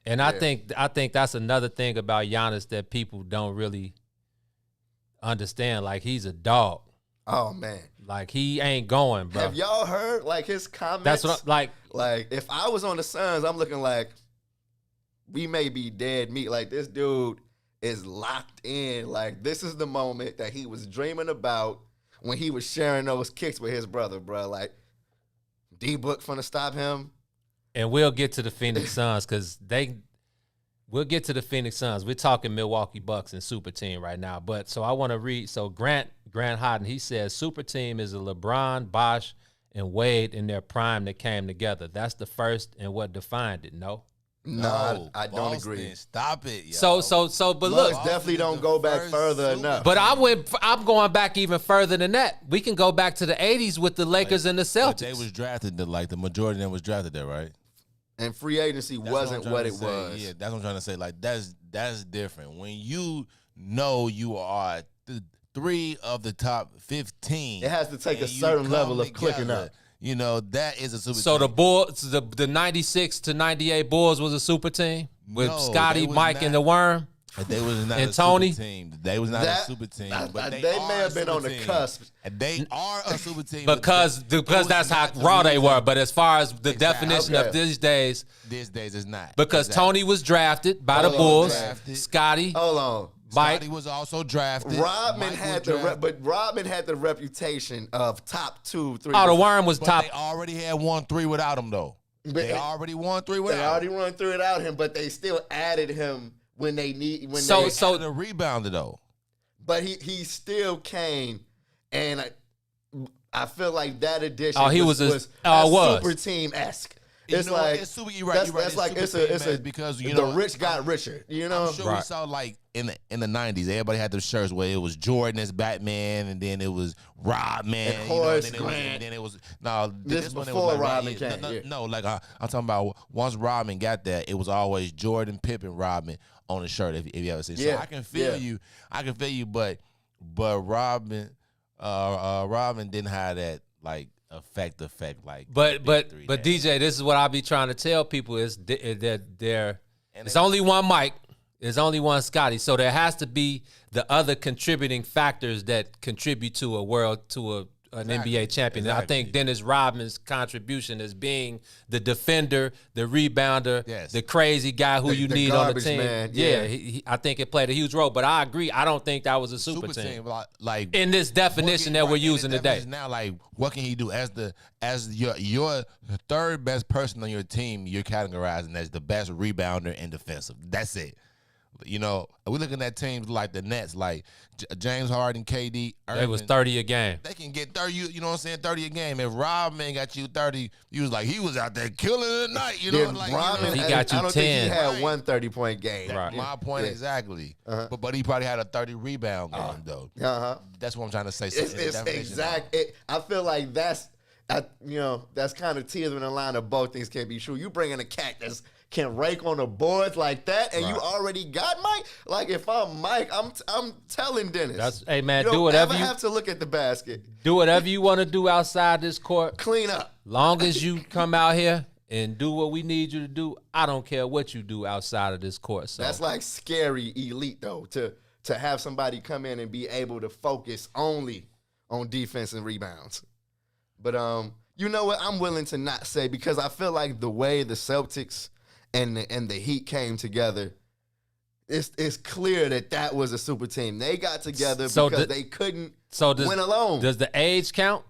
S9: And I think that's another thing about Giannis that people don't really understand. Like, he's a dog.
S10: Oh, man.
S9: Like, he ain't going, bro.
S10: Have y'all heard, like, his comments?
S9: That's what
S10: Like, if I was on the Suns, I'm looking like, we may be dead meat. Like, this dude is locked in. Like, this is the moment that he was dreaming about when he was sharing those kicks with his brother, bro. Like, D-Book finna stop him.
S9: And we'll get to the Phoenix Suns because we'll get to the Phoenix Suns. We're talking Milwaukee Bucks and super team right now. But so I want to read. So Grant Hodden, he says super team is a LeBron, Bosh, and Wade in their prime that came together. That's the first and what defined it. No,
S10: I don't agree.
S11: Stop it, yo.
S9: But
S10: Bucks
S9: look,
S10: definitely don't go back further enough.
S9: but I'm going back even further than that. We can go back to the 80s with the Lakers and the Celtics.
S11: But they was drafted, the majority of them was drafted there, right?
S10: And free agency wasn't what it was.
S11: Yeah, that's what I'm trying to say. Like, that's different. When you know you are 3 of the top 15,
S10: It has to take a
S11: and you
S10: certain
S11: come
S10: level of clicking
S11: together,
S10: up.
S11: You know, that is a super
S9: So
S11: team.
S9: the Bulls, the 96 to 98 Bulls was a super team with
S11: No,
S9: Scotty,
S11: they was
S9: Mike,
S11: not.
S9: and the Worm.
S11: They was not
S9: And
S11: a
S9: Tony?
S11: super team. They was not a super team. But
S10: they
S11: they
S10: may
S11: are
S10: have been
S11: a
S10: on the
S11: super team.
S10: cusp.
S11: And they are a super team.
S9: Because that's how raw they were. But as far as the definition
S10: Okay.
S9: of these days,
S11: it's not.
S9: because
S11: Exactly.
S9: Tony was drafted by the
S10: Hold on,
S9: Bulls,
S11: drafted.
S9: Scotty,
S10: Hold on.
S9: Mike.
S11: Scotty was also drafted.
S10: Rodman
S11: Mike
S10: had
S11: was drafted.
S10: but Rodman had the reputation of top 2, 3.
S9: Oh, the Worm was
S11: But
S9: top.
S11: they already had 1-3 without him, though. They already won 3
S10: They
S11: without
S10: already
S11: him.
S10: run through without him, but they still added him when they need. When
S9: So-
S10: they,
S9: so-
S11: The rebounder, though.
S10: but he still came, and I feel like that addition
S9: Oh, he was
S10: was
S9: was.
S10: super team esque. It's like
S11: it's super. You're right.
S10: that's like it's a
S11: because
S10: the rich got richer. You know,
S11: I'm sure we saw like in the 90s, everybody had those shirts where it was Jordan as Batman, and then it was Rodman,
S10: and Horace Grant.
S11: And then it was no.
S10: This
S11: one
S10: before
S11: it was like,
S10: Rodman came.
S11: No, like I'm talking about once Rodman got there, it was always Jordan, Pippen, Rodman on the shirt. If you ever see, so I can feel you. I can feel you, but Rodman didn't have that like effect like.
S9: But DJ, this is what I be trying to tell people is that it's only one Mike. There's only one Scotty, so there has to be the other contributing factors that contribute to an NBA champion. Exactly. And I think Dennis Rodman's contribution as being the defender, the rebounder, the crazy guy who you need on the team. Man. Yeah, I think it played a huge role. But I agree. I don't think that was a super team.
S11: Like
S9: in this definition that we're using today.
S11: Now, like, what can he do as your third best person on your team? You're categorizing as the best rebounder and defensive. That's it. You know, we're looking at teams like the Nets, like James Harden, KD, Irving.
S9: It was 30 a game.
S11: They can get 30, you know what I'm saying, 30 a game. If Rodman got you 30, he was out there killing the night, you know. Like,
S10: Rodman,
S9: he got you 10.
S10: I don't think he had one 30-point game.
S11: Right. My point exactly. But he probably had a 30 rebound game, though. That's what I'm trying to say.
S10: It's exact. I feel like that's kind of teetering the line of both things can be true. You bring in a cat that's can rake on the boards like that, and you already got Mike. Like if I'm Mike, I'm telling Dennis.
S9: Hey man,
S10: you
S9: do whatever
S10: you have to look at the basket.
S9: Do whatever you want to do outside this court.
S10: Clean up.
S9: Long as you come out here and do what we need you to do, I don't care what you do outside of this court. So
S10: that's like scary elite though, to have somebody come in and be able to focus only on defense and rebounds. But you know what? I'm willing to not say, because I feel like the way the Celtics and the Heat came together, it's clear that was a super team. They got together because they couldn't win alone.
S9: Does the age count?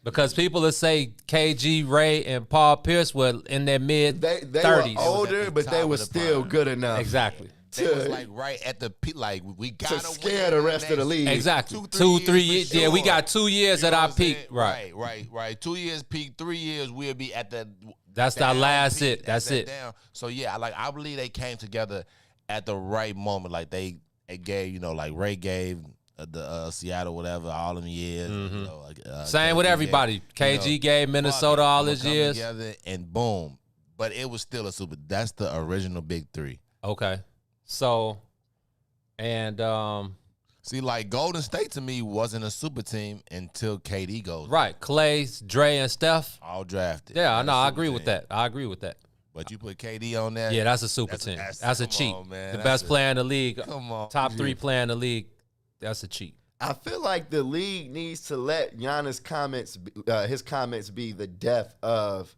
S9: Because people that say KG, Ray, and Paul Pierce were in their mid-30s.
S10: They were older, but they were still good enough.
S9: Exactly.
S11: They was like right at the peak, like we got to
S10: scare the rest of the league.
S9: Exactly. 2-3 years. Sure. Yeah, we got 2 years at our peak. Right.
S11: 2 years peak, 3 years we'll be at the.
S9: That's our last
S11: peak.
S9: hit. That's it.
S11: Down. So yeah, I believe they came together at the right moment. Like they gave, like Ray gave the Seattle whatever all them years.
S9: Mm-hmm. Same with everybody. KG gave Minnesota all his years.
S11: Together and boom, but it was still a super. That's the original big three.
S9: Okay. So, and
S11: see, like Golden State to me wasn't a super team until KD goes.
S9: Right, Clay, Dre, and Steph
S11: all drafted.
S9: Yeah, no, I agree with that.
S11: But you put KD on that.
S9: Yeah, that's a super team. That's a cheat. The best player in the league.
S11: Come on,
S9: top 3 player in the league. That's a cheat.
S10: I feel like the league needs to let Giannis' comments be the death of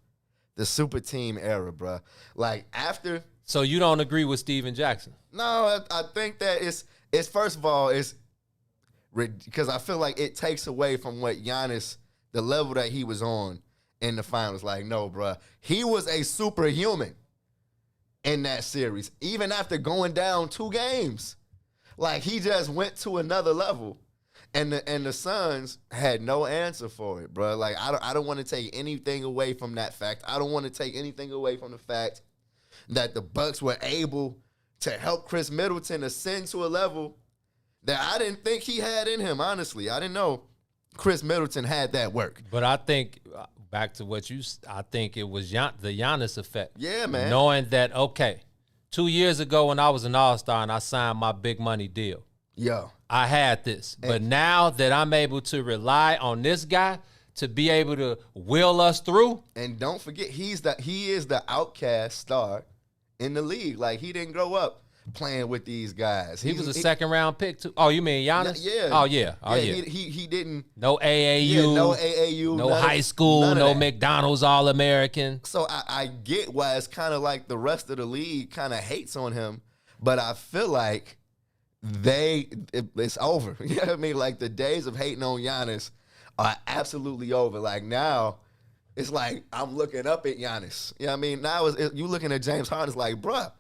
S10: the super team era, bro. Like after.
S9: So you don't agree with Steven Jackson?
S10: No, I think that it's first of all, it's because I feel like it takes away from what Giannis, the level that he was on in the finals. Like, no, bro. He was a superhuman in that series, even after going down 2 games. Like, he just went to another level. And the Suns had no answer for it, bro. Like, I don't want to take anything away from that fact. I don't want to take anything away from the fact that the Bucks were able to help Chris Middleton ascend to a level that I didn't think he had in him, honestly. I didn't know Chris Middleton had that work.
S9: But I think, back to what I think it was the Giannis effect.
S10: Yeah, man.
S9: Knowing that, okay, 2 years ago when I was an All-Star and I signed my big money deal, I had this. But now that I'm able to rely on this guy to be able to will us through.
S10: And don't forget, he is the outcast star in the league. Like, he didn't grow up playing with these guys.
S9: He was a second-round pick, too. Oh, you mean Giannis?
S10: Yeah.
S9: Oh, yeah.
S10: He didn't.
S9: No AAU.
S10: Yeah, no AAU.
S9: No high school. No McDonald's All-American.
S10: So I get why it's kind of like the rest of the league kind of hates on him. But I feel like it's over. You know what I mean? Like, the days of hating on Giannis are absolutely over. Like, now it's like I'm looking up at Giannis. You know what I mean? Now you looking at James Harden, it's like, bruh,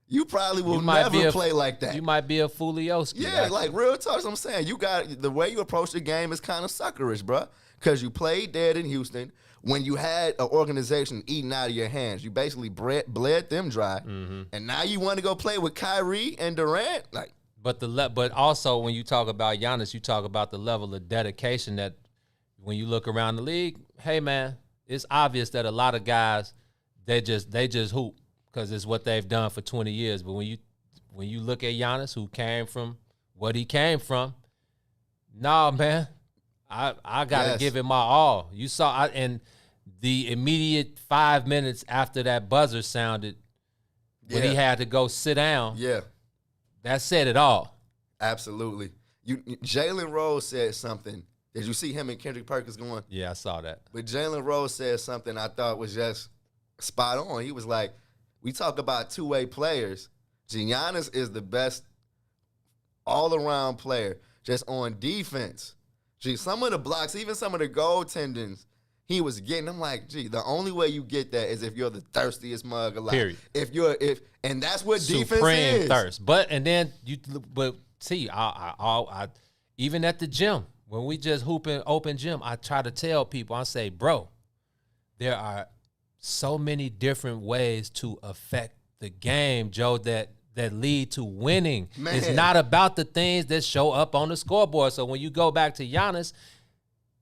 S10: you probably will never play like that.
S9: You might be a Fulioski.
S10: Yeah, like real talk. I'm saying you got the way you approach the game is kind of suckerish, bruh. because you played dead in Houston. When you had an organization eating out of your hands, you basically bled them dry, and now you want to go play with Kyrie and Durant, like.
S9: But also when you talk about Giannis, you talk about the level of dedication that when you look around the league. Hey man, it's obvious that a lot of guys they just hoop because it's what they've done for 20 years. But when you look at Giannis, who came from what he came from, nah, man, I gotta give it my all. You saw and the immediate 5 minutes after that buzzer sounded when he had to go sit down.
S10: Yeah.
S9: That said it all.
S10: Absolutely. Jalen Rose said something. Did you see him and Kendrick Perkins going?
S9: Yeah, I saw that.
S10: But Jalen Rose said something I thought was just spot on. He was like, we talk about two-way players. Giannis is the best all-around player just on defense. Some of the blocks, even some of the goaltendings, he was getting. I'm like, the only way you get that is if you're the thirstiest mug alive.
S9: Period.
S10: And that's what defense
S9: Supreme
S10: is.
S9: thirst. But see, I even at the gym when we just hooping open gym, I try to tell people, I say, bro, there are so many different ways to affect the game, Joe, that lead to winning.
S10: Man.
S9: It's not about the things that show up on the scoreboard. So when you go back to Giannis,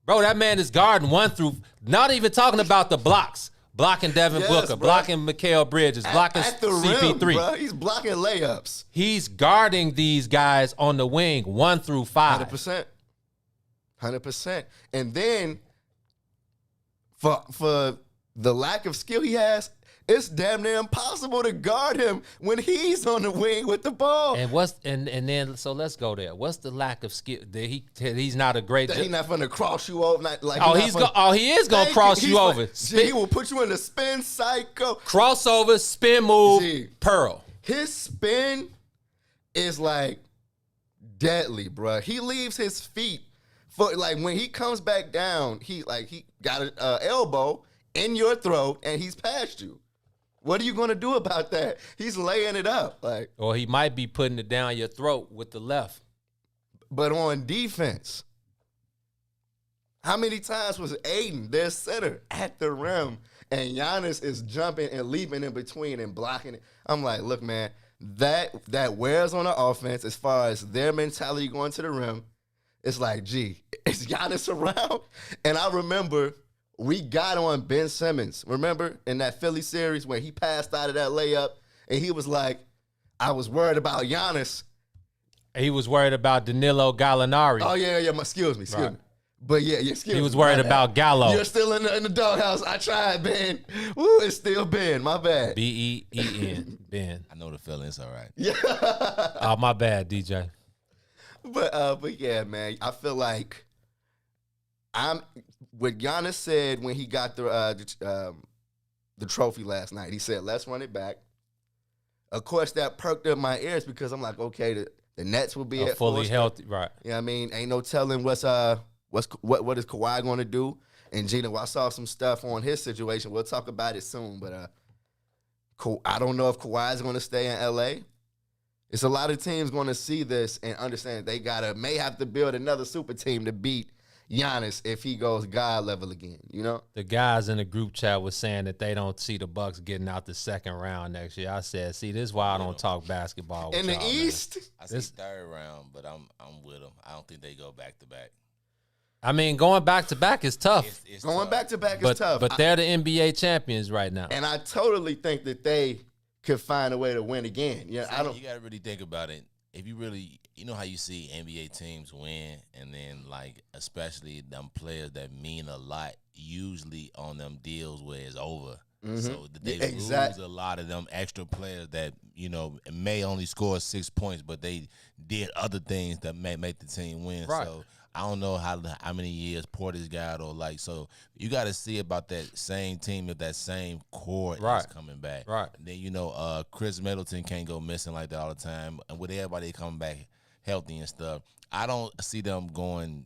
S9: bro, that man is guarding 1 through, not even talking about the blocks. Blocking Devin Booker,
S10: bro.
S9: Blocking Mikal Bridges, blocking
S10: at the
S9: CP3.
S10: rim, bro. He's blocking layups.
S9: He's guarding these guys on the wing 1 through 5.
S10: 100%. And then for the lack of skill he has, it's damn near impossible to guard him when he's on the wing with the ball.
S9: And then so let's go there. What's the lack of skill? He's not a great.
S10: He's not gonna cross you over.
S9: He is gonna cross you over.
S10: He will put you in the spin cycle.
S9: Crossover, spin move, pearl.
S10: His spin is like deadly, bro. He leaves his feet for like when he comes back down. He got an elbow in your throat and he's past you. What are you going to do about that? He's laying it up.
S9: Or he might be putting it down your throat with the left.
S10: But on defense, how many times was Aiden, their center, at the rim, and Giannis is jumping and leaping in between and blocking it? I'm like, look, man, that wears on the offense as far as their mentality going to the rim. It's like, is Giannis around? And I remember we got on Ben Simmons, remember, in that Philly series when he passed out of that layup and he was like, I was worried about Giannis.
S9: He was worried about Danilo Gallinari.
S10: Oh, yeah, excuse me. But excuse me.
S9: He was worried about Gallo.
S10: You're still in the doghouse. I tried, Ben. Woo, it's still Ben. My bad.
S9: Ben, Ben.
S11: I know the feeling. It's all right.
S10: Yeah.
S9: Oh, my bad, DJ.
S10: But yeah, man, I feel like what Giannis said when he got the trophy last night. He said, "Let's run it back." Of course, that perked up my ears because I'm like, okay, the Nets will be at
S9: fully healthy, right?
S10: Yeah, I mean, ain't no telling what is Kawhi going to do. And Gina, I saw some stuff on his situation. We'll talk about it soon, but I don't know if Kawhi is going to stay in LA. It's a lot of teams going to see this and understand they may have to build another super team to beat Giannis if he goes God level again, you know?
S9: The guys in the group chat was saying that they don't see the Bucks getting out the second round next year. I said, see, this is why I don't talk basketball with
S10: in the
S9: y'all,
S10: East.
S9: Man.
S11: I see third round, but I'm with them. I don't think they go back to back.
S9: I mean, going back to back is tough.
S11: It's
S10: going
S11: tough.
S10: back to back is tough.
S9: But they're the NBA champions right now.
S10: And I totally think that they could find a way to win again. Yeah,
S11: See, you got to really think about it. If you really, you know how you see NBA teams win, and then like especially them players that mean a lot, usually on them deals where it's over.
S10: Mm-hmm.
S11: So they lose a lot of them extra players that may only score 6 points, but they did other things that may make the team win.
S9: Right.
S11: So I don't know how many years Porter's got so you got to see about that same team if that same core is coming back.
S9: Right.
S11: And then Chris Middleton can't go missing like that all the time. And with everybody coming back healthy and stuff, I don't see them going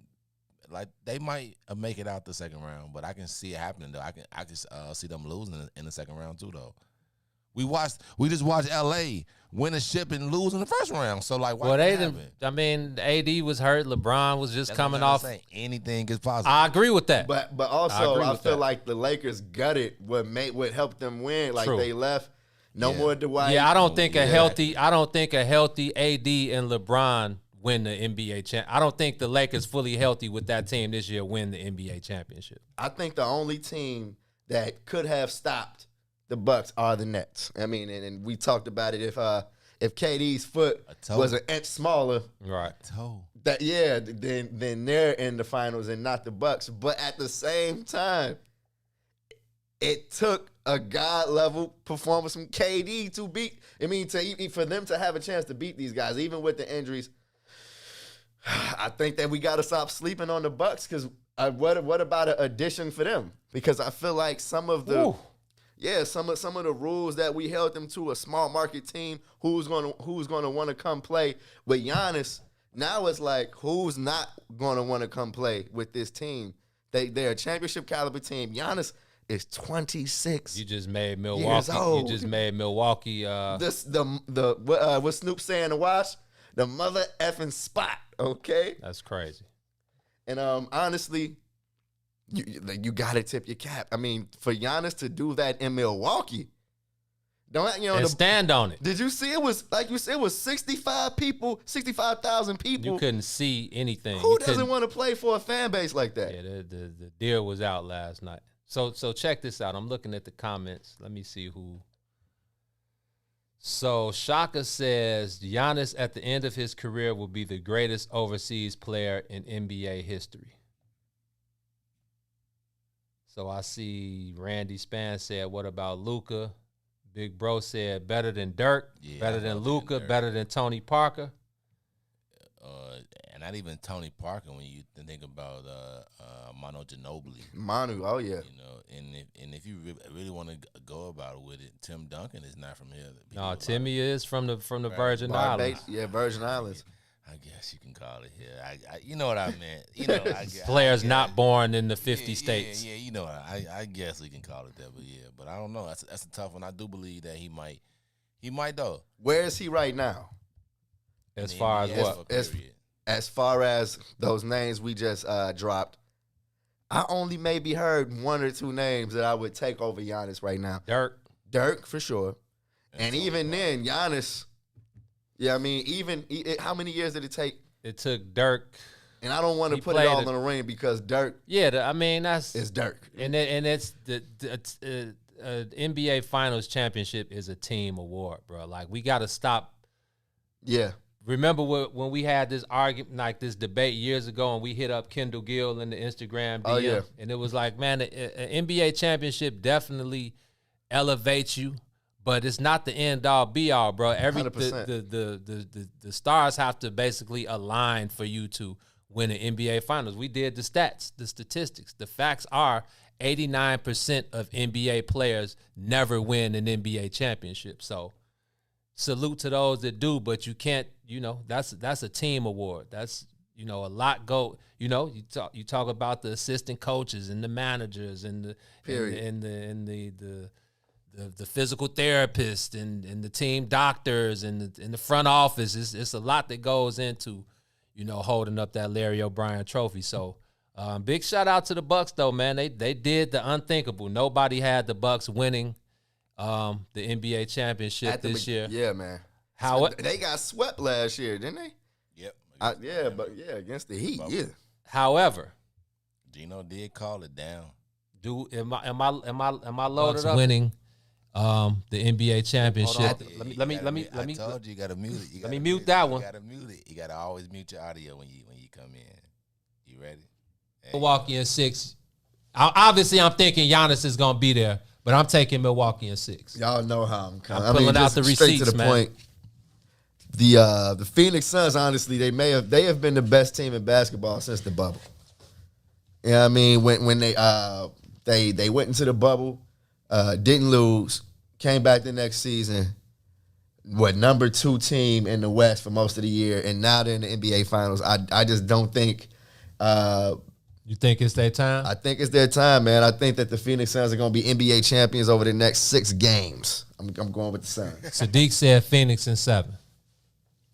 S11: like they might make it out the second round, but I can see it happening though. I can see them losing in the second round too though. We just watched LA win a ship and lose in the first round. So like, why
S9: Well, they
S11: happen?
S9: didn't. I mean, AD was hurt. LeBron was just
S11: That's
S9: coming
S11: what I'm
S9: off.
S11: saying. Anything is possible.
S9: I agree with that.
S10: But
S9: I
S10: also
S9: agree
S10: I
S9: with
S10: feel
S9: that.
S10: like the Lakers gutted what helped them win. Like
S9: True.
S10: they left no more Dwight.
S9: Yeah, I don't think a healthy AD and LeBron win the NBA champ. I don't think the Lakers fully healthy with that team this year win the NBA championship.
S10: I think the only team that could have stopped the Bucks are the Nets. I mean, and we talked about it. If KD's foot was an inch smaller,
S9: right?
S10: Then they're in the finals and not the Bucks. But at the same time, it took a God level performance from KD to beat. I mean, for them to have a chance to beat these guys, even with the injuries. I think that we got to stop sleeping on the Bucks because what about an addition for them? Because I feel like some of the some of the rules that we held them to, a small market team who's gonna want to come play with Giannis. Now it's like, who's not gonna want to come play with this team? They're a championship caliber team. Giannis is 26.
S9: You just made Milwaukee.
S10: Years old.
S9: You just made Milwaukee.
S10: What Snoop saying to watch the mother effing spot. Okay,
S9: That's crazy.
S10: and honestly, you gotta tip your cap. I mean, for Giannis to do that in Milwaukee,
S9: And stand on it.
S10: Did you see it was like you said, it was 65,000 people.
S9: You couldn't see anything.
S10: Who
S9: You
S10: doesn't
S9: couldn't-
S10: want to play for a fan base like that?
S9: Yeah, the deal was out last night. So check this out. I'm looking at the comments. Let me see who. So Shaka says Giannis at the end of his career will be the greatest overseas player in NBA history. So I see Randy Span said, what about Luka? Big Bro said better than Dirk, better than Luka, better than Tony Parker.
S11: And not even Tony Parker when you think about Manu Ginobili.
S10: Manu, oh yeah.
S11: You know, and if you really want to go about it with it, Tim Duncan is not from here.
S9: No, Timmy is from the Virgin Islands.
S10: Yeah, Virgin Islands.
S11: I guess you can call it here. You know what I meant. You know,
S9: Players not born in the 50 states.
S11: Yeah, you know, I guess we can call it that, but I don't know. That's a tough one. I do believe that he might though.
S10: Where is he right now?
S9: As far as what?
S10: As far as those names we just dropped, I only maybe heard one or two names that I would take over Giannis right now. Dirk for sure, and even then, Giannis. Yeah, I mean, how many years did it take?
S9: It took Dirk,
S10: and I don't want to put it all on the ring because Dirk.
S9: Yeah, I mean it's
S10: Dirk,
S9: and it's the NBA Finals championship is a team award, bro. Like we got to stop.
S10: Yeah.
S9: Remember when we had this argument, like this debate years ago, and we hit up Kendall Gill in the Instagram DM,
S10: Oh, yeah.
S9: and it was like, man, an NBA championship definitely elevates you, but it's not the end all be all, bro.
S10: 100%.
S9: The stars have to basically align for you to win an NBA Finals. We did the stats, the statistics. The facts are 89% of NBA players never win an NBA championship. So salute to those that do, but you can't, that's a team award. That's, a lot go, you talk about the assistant coaches and the managers and the physical therapist and the team doctors and the front office. It's a lot that goes into, holding up that Larry O'Brien trophy. So big shout out to the Bucks though, man. They did the unthinkable. Nobody had the Bucks winning the NBA championship this year.
S10: Yeah, man. They got swept last year, didn't they?
S11: Yep.
S10: Against the Heat. Yeah.
S9: However,
S11: Gino did call it down.
S9: Am I loaded up? Winning the NBA championship. Let me.
S11: I told you, you gotta mute it.
S9: Let me mute that one.
S11: You gotta mute it. You gotta always mute your audio when you come in. You ready?
S9: Milwaukee in 6. Obviously, I'm thinking Giannis is gonna be there, but I'm taking Milwaukee in 6.
S10: Y'all know how I'm coming.
S9: I'm pulling out the
S10: straight
S9: receipts,
S10: to the
S9: man.
S10: point. The Phoenix Suns, honestly, they have been the best team in basketball since the bubble. Yeah, I mean when they went into the bubble, didn't lose, came back the next season, number 2 team in the West for most of the year, and now they're in the NBA Finals. I just don't think.
S9: You think it's their time?
S10: I think it's their time, man. I think that the Phoenix Suns are going to be NBA champions over the next 6 games. I'm I'm going with the Suns.
S9: Sadiq said Phoenix in 7.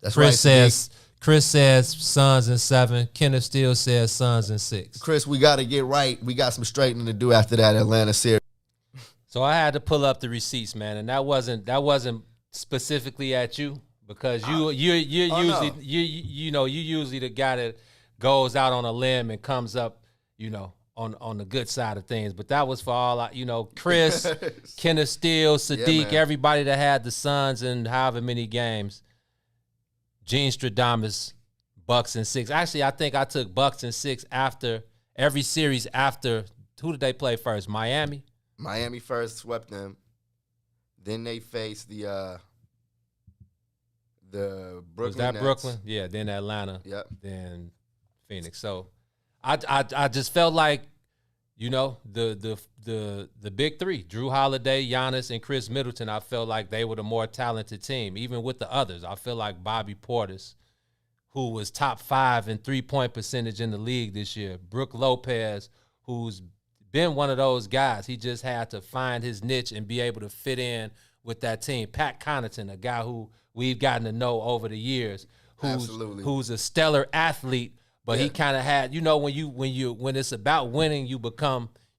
S10: That's
S9: Chris
S10: right,
S9: says Chris says Suns in 7. Kenneth Steele says Suns in 6.
S10: Chris, we got to get right. We got some straightening to do after that Atlanta series.
S9: So I had to pull up the receipts, man, and that wasn't specifically at you because you're usually you usually the guy that goes out on a limb and comes up, on the good side of things. But that was for all Chris, Kenneth Steele, Sadiq, everybody that had the Suns in however many games. Gene Stradamus, Bucks in 6. Actually, I think I took Bucks in 6 after every series after. Who did they play first? Miami?
S10: Miami first swept them. Then they faced the Brooklyn
S9: Was that
S10: Nets.
S9: Brooklyn? Yeah, then Atlanta.
S10: Yep.
S9: Then Phoenix. So I just felt like, the big three, Drew Holiday, Giannis, and Chris Middleton, I felt like they were the more talented team, even with the others. I feel like Bobby Portis, who was top 5 in three-point percentage in the league this year, Brook Lopez, who's been one of those guys. He just had to find his niche and be able to fit in with that team. Pat Connaughton, a guy who we've gotten to know over the years, who's a stellar athlete, but he kind of had, when it's about winning, you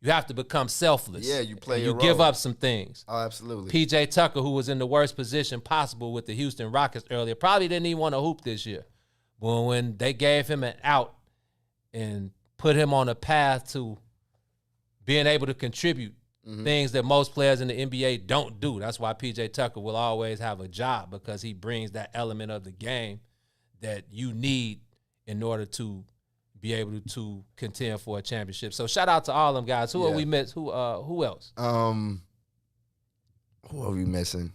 S9: have to become selfless.
S10: Yeah, you play
S9: You give up some things.
S10: Oh, absolutely.
S9: PJ Tucker, who was in the worst position possible with the Houston Rockets earlier, probably didn't even want to hoop this year. But when they gave him an out and put him on a path to being able to contribute, things that most players in the NBA don't do. That's why PJ Tucker will always have a job, because he brings that element of the game that you need in order to be able to contend for a championship. So shout out to all them guys. Who are we miss? Who else?
S10: Who are we missing?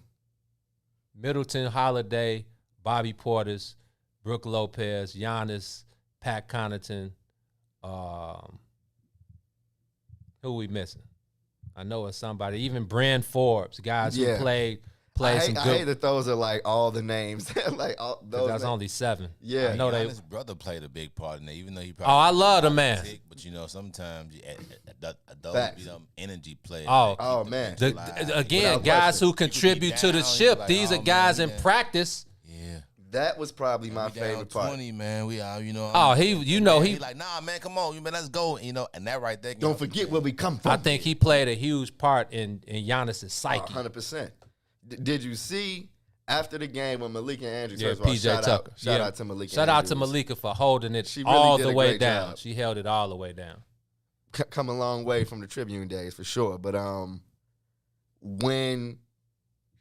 S9: Middleton, Holiday, Bobby Portis, Brook Lopez, Giannis, Pat Connaughton. Who we missing? I know it's somebody. Even Brand Forbes, guys who played some good.
S10: I hate that those are like all the names. Like all those.
S9: That's only 7.
S10: Yeah,
S9: I know
S11: his brother played a big part in it, even though he.
S9: Oh, I love the man.
S11: But sometimes those be them energy players.
S10: Oh man.
S9: Again, guys who contribute to the ship. These are guys in practice.
S11: Yeah.
S10: That was probably my favorite part.
S11: 20, man. We are,
S9: he
S11: like, nah, man, come on, let's go. And that right there.
S10: Don't forget where we come from.
S9: I think he played a huge part in Giannis's psyche.
S10: 100%. Did you see after the game when Malika Andrews?
S9: PJ Tucker.
S10: Shout out to Malika.
S9: Shout out to Malika for holding it
S10: She really
S9: all
S10: did
S9: the
S10: a
S9: way
S10: great
S9: down.
S10: job.
S9: She held it all the way down.
S10: Come a long way from the Tribune days for sure. But when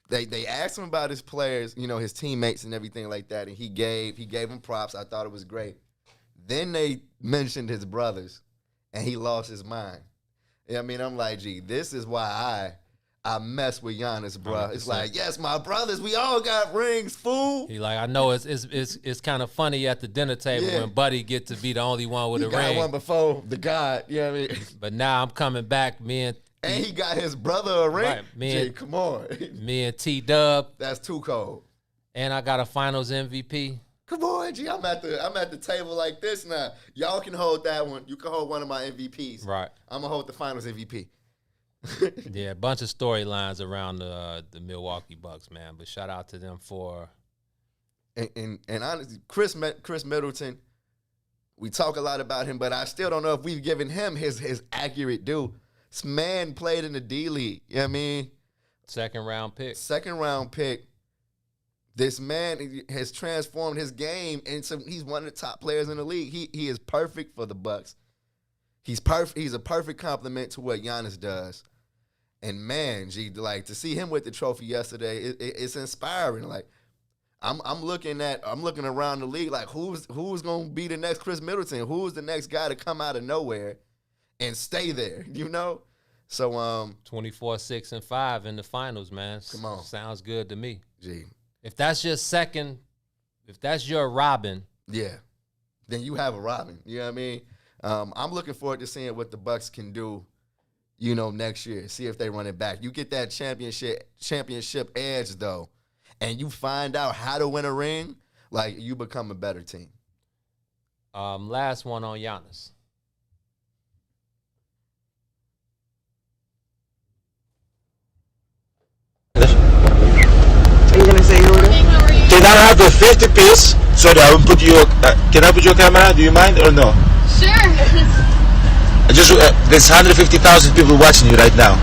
S10: they asked him about his players, his teammates and everything like that, and he gave him props. I thought it was great. Then they mentioned his brothers, and he lost his mind. I'm like, gee, this is why I mess with Giannis, bro.
S9: 100%.
S10: It's like, yes, my brothers, we all got rings, fool.
S9: He like, I know it's kind of funny at the dinner table when Buddy get to be the only one with a ring.
S10: He got one before the God,
S9: But now I'm coming back,
S10: and he got his brother a ring.
S9: Right,
S10: come on.
S9: Me and T-Dub.
S10: That's too cold.
S9: And I got a Finals MVP.
S10: Come on, G. I'm at the table like this now. Y'all can hold that one. You can hold one of my MVPs.
S9: Right.
S10: I'm gonna hold the Finals MVP.
S9: Yeah, a bunch of storylines around the Milwaukee Bucks, man. But shout out to them for
S10: and honestly, Chris Middleton. We talk a lot about him, but I still don't know if we've given him his accurate due. This man played in the D League. You know what I mean?
S9: Second round pick.
S10: This man has transformed his game, and so he's one of the top players in the league. He is perfect for the Bucks. He's perfect. He's a perfect complement to what Giannis does. And man, G, like to see him with the trophy yesterday, it's inspiring. Like I'm looking around the league, like who's gonna be the next Chris Middleton? Who's the next guy to come out of nowhere and stay there? So
S9: 24-6-5 in the finals, man.
S10: Come on,
S9: sounds good to me.
S10: G,
S9: if that's your second, if that's your Robin,
S10: then you have a Robin. You know what I mean? I'm looking forward to seeing what the Bucks can do, next year. See if they run it back. You get that championship edge, though, and you find out how to win a ring, like you become a better team.
S9: Last one on Giannis.
S12: can I have a 50 piece? Sorry, I will put your. Can I put your camera? Do you mind or no?
S13: Sure.
S12: There's 150,000 people watching you right now.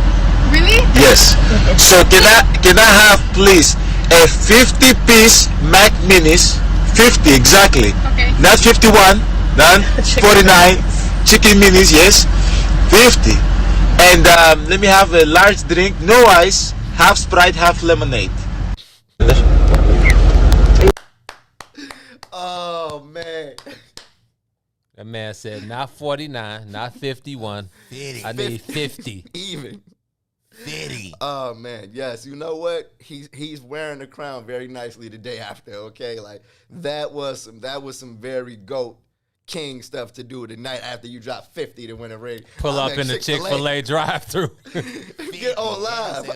S13: Really?
S12: Yes. So can I have please a 50 piece Mac Minis? 50 exactly.
S13: Okay.
S12: Not 51. Not 49. Chicken Minis. Yes. 50. And let me have a large drink, no ice, half Sprite, half lemonade.
S10: Oh man.
S9: That man said, not 49, not 51.
S11: 50.
S9: I need 50.
S10: Even.
S11: 50.
S10: Oh man, yes. You know what? He's wearing the crown very nicely the day after. Okay, like that was some very GOAT king stuff to do the night after you drop 50 to win a ring.
S9: Pull up in the Chick-fil-A drive-thru.
S10: Get on live.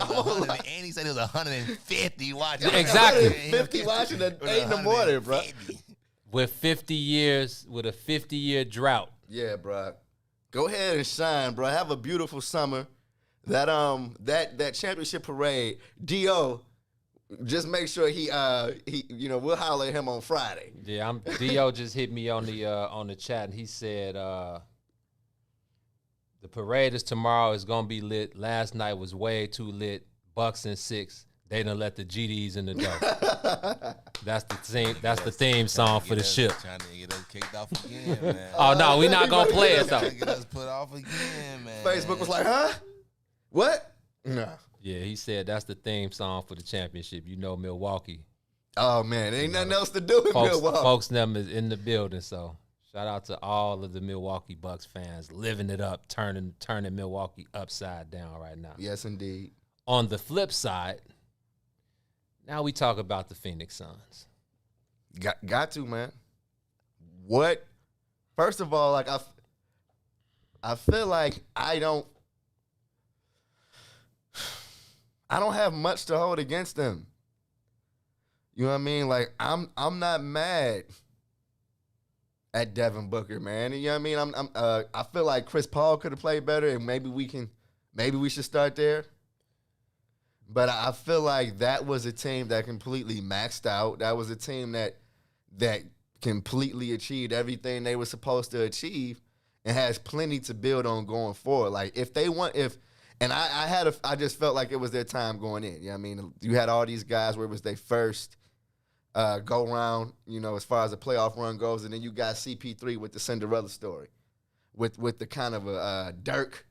S11: And he said it was 150 watching.
S9: Exactly.
S10: 50 watching at 8 in the morning, bro.
S9: With 50 years, with a 50-year drought.
S10: Yeah, bro. Go ahead and shine, bro. Have a beautiful summer. That championship parade, D.O., just make sure he we'll holler at him on Friday.
S9: Yeah, D.O. just hit me on the chat, and he said the parade is tomorrow. It's gonna be lit. Last night was way too lit. Bucks and 6. They done let the GDs in the door. That's the theme song for the ship.
S11: Trying to get us kicked off again, man.
S9: Oh no, we not gonna play it though.
S11: Get us put off again, man.
S10: Facebook was like, huh? What? No.
S9: Yeah, he said that's the theme song for the championship. You know, Milwaukee.
S10: Oh man, ain't nothing else to do in Milwaukee.
S9: Folks, them is in the building. So shout out to all of the Milwaukee Bucks fans living it up, turning Milwaukee upside down right now.
S10: Yes, indeed.
S9: On the flip side, now we talk about the Phoenix Suns.
S10: Got to, man. What? First of all, like I feel like I don't have much to hold against them. You know what I mean? Like I'm not mad at Devin Booker, man. You know what I mean? I feel like Chris Paul could have played better, and maybe we should start there. But I feel like that was a team that completely maxed out. That was a team that completely achieved everything they were supposed to achieve and has plenty to build on going forward. Like I just felt like it was their time going in. You know what I mean? You had all these guys where it was their first go round, as far as the playoff run goes, and then you got CP3 with the Cinderella story, with the kind of a Dirk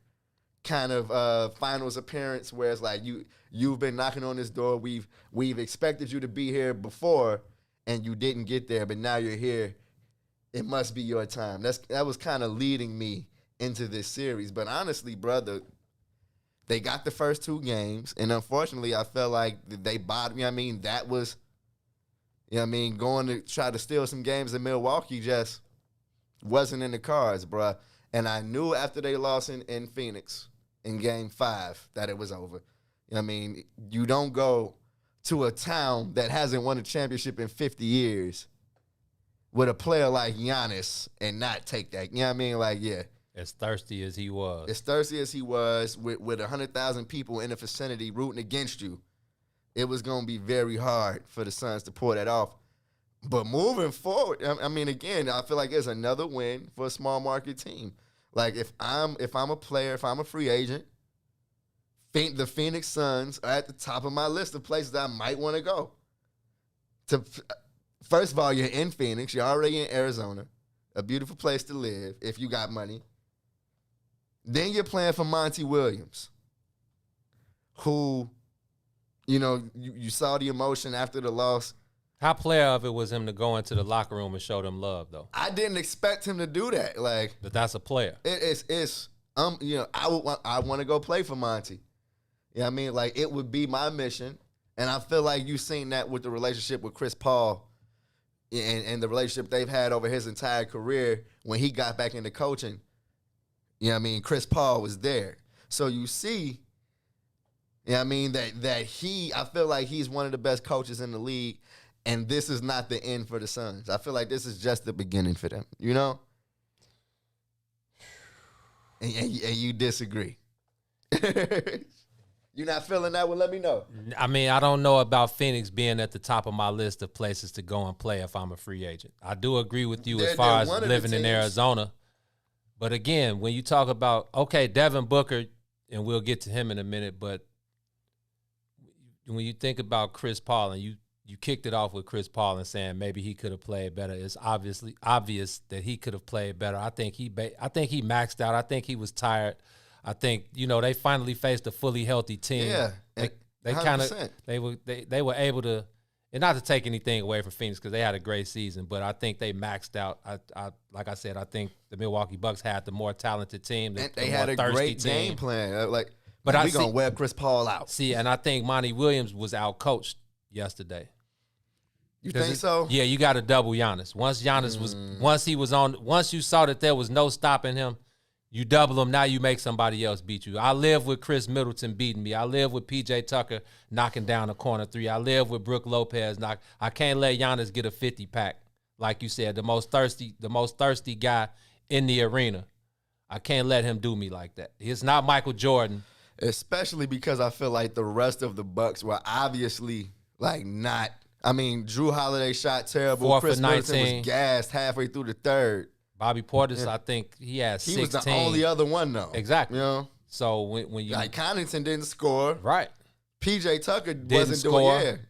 S10: kind of finals appearance where it's like you've been knocking on this door. We've expected you to be here before, and you didn't get there, but now you're here. It must be your time. That was kind of leading me into this series. But honestly, brother, they got the first 2 games, and unfortunately, I felt like they bottomed. You know what I mean? That was, going to try to steal some games in Milwaukee just wasn't in the cards, bruh. And I knew after they lost in Phoenix in Game 5 that it was over. You know what I mean? You don't go to a town that hasn't won a championship in 50 years with a player like Giannis and not take that. You know what I mean? Like, yeah.
S9: As thirsty as he was.
S10: As thirsty as he was, with 100,000 people in the vicinity rooting against you, it was going to be very hard for the Suns to pull that off. But moving forward, I mean, again, I feel like it's another win for a small market team. Like, if I'm a player, if I'm a free agent, the Phoenix Suns are at the top of my list of places that I might want to go. First of all, you're in Phoenix. You're already in Arizona, a beautiful place to live if you got money. Then you're playing for Monty Williams, who, you saw the emotion after the loss.
S9: How player of it was him to go into the locker room and show them love, though?
S10: I didn't expect him to do that. Like,
S9: but that's a player.
S10: I want to go play for Monty. You know what I mean? Like, it would be my mission, and I feel like you've seen that with the relationship with Chris Paul and the relationship they've had over his entire career. When he got back into coaching, you know what I mean, Chris Paul was there. So you see, you know what I mean, I feel like he's one of the best coaches in the league, and this is not the end for the Suns. I feel like this is just the beginning for them, And you disagree. You're not feeling that one? Let me know.
S9: I mean, I don't know about Phoenix being at the top of my list of places to go and play if I'm a free agent. I do agree with you as far as living in Arizona. But again, when you talk about, okay, Devin Booker, and we'll get to him in a minute, but when you think about Chris Paul, and you kicked it off with Chris Paul and saying maybe he could have played better, it's obvious that he could have played better. I think he maxed out. I think he was tired. I think, they finally faced a fully healthy team.
S10: Yeah,
S9: they kind of they were able to, and not to take anything away from Phoenix because they had a great season, but I think they maxed out. Like I said, I think the Milwaukee Bucks had the more talented team.
S10: They had a great game plan. But we gonna wear Chris Paul out.
S9: See, and I think Monty Williams was outcoached yesterday.
S10: You think so?
S9: Yeah, you got to double Giannis. Once you saw that there was no stopping him, you double him. Now you make somebody else beat you. I live with Chris Middleton beating me. I live with PJ Tucker knocking down a corner three. I live with Brook Lopez. I can't let Giannis get a 50-pack. Like you said, the most thirsty guy in the arena. I can't let him do me like that. It's not Michael Jordan.
S10: Especially because I feel like the rest of the Bucks were obviously not. I mean, Drew Holiday shot terrible.
S9: 4
S10: Chris
S9: for
S10: Middleton
S9: 19.
S10: was gassed halfway through the third.
S9: Bobby Portis, I think he had 16.
S10: He was the only other one, though.
S9: Exactly. So when you
S10: Connaughton didn't score.
S9: Right.
S10: PJ Tucker wasn't doing it.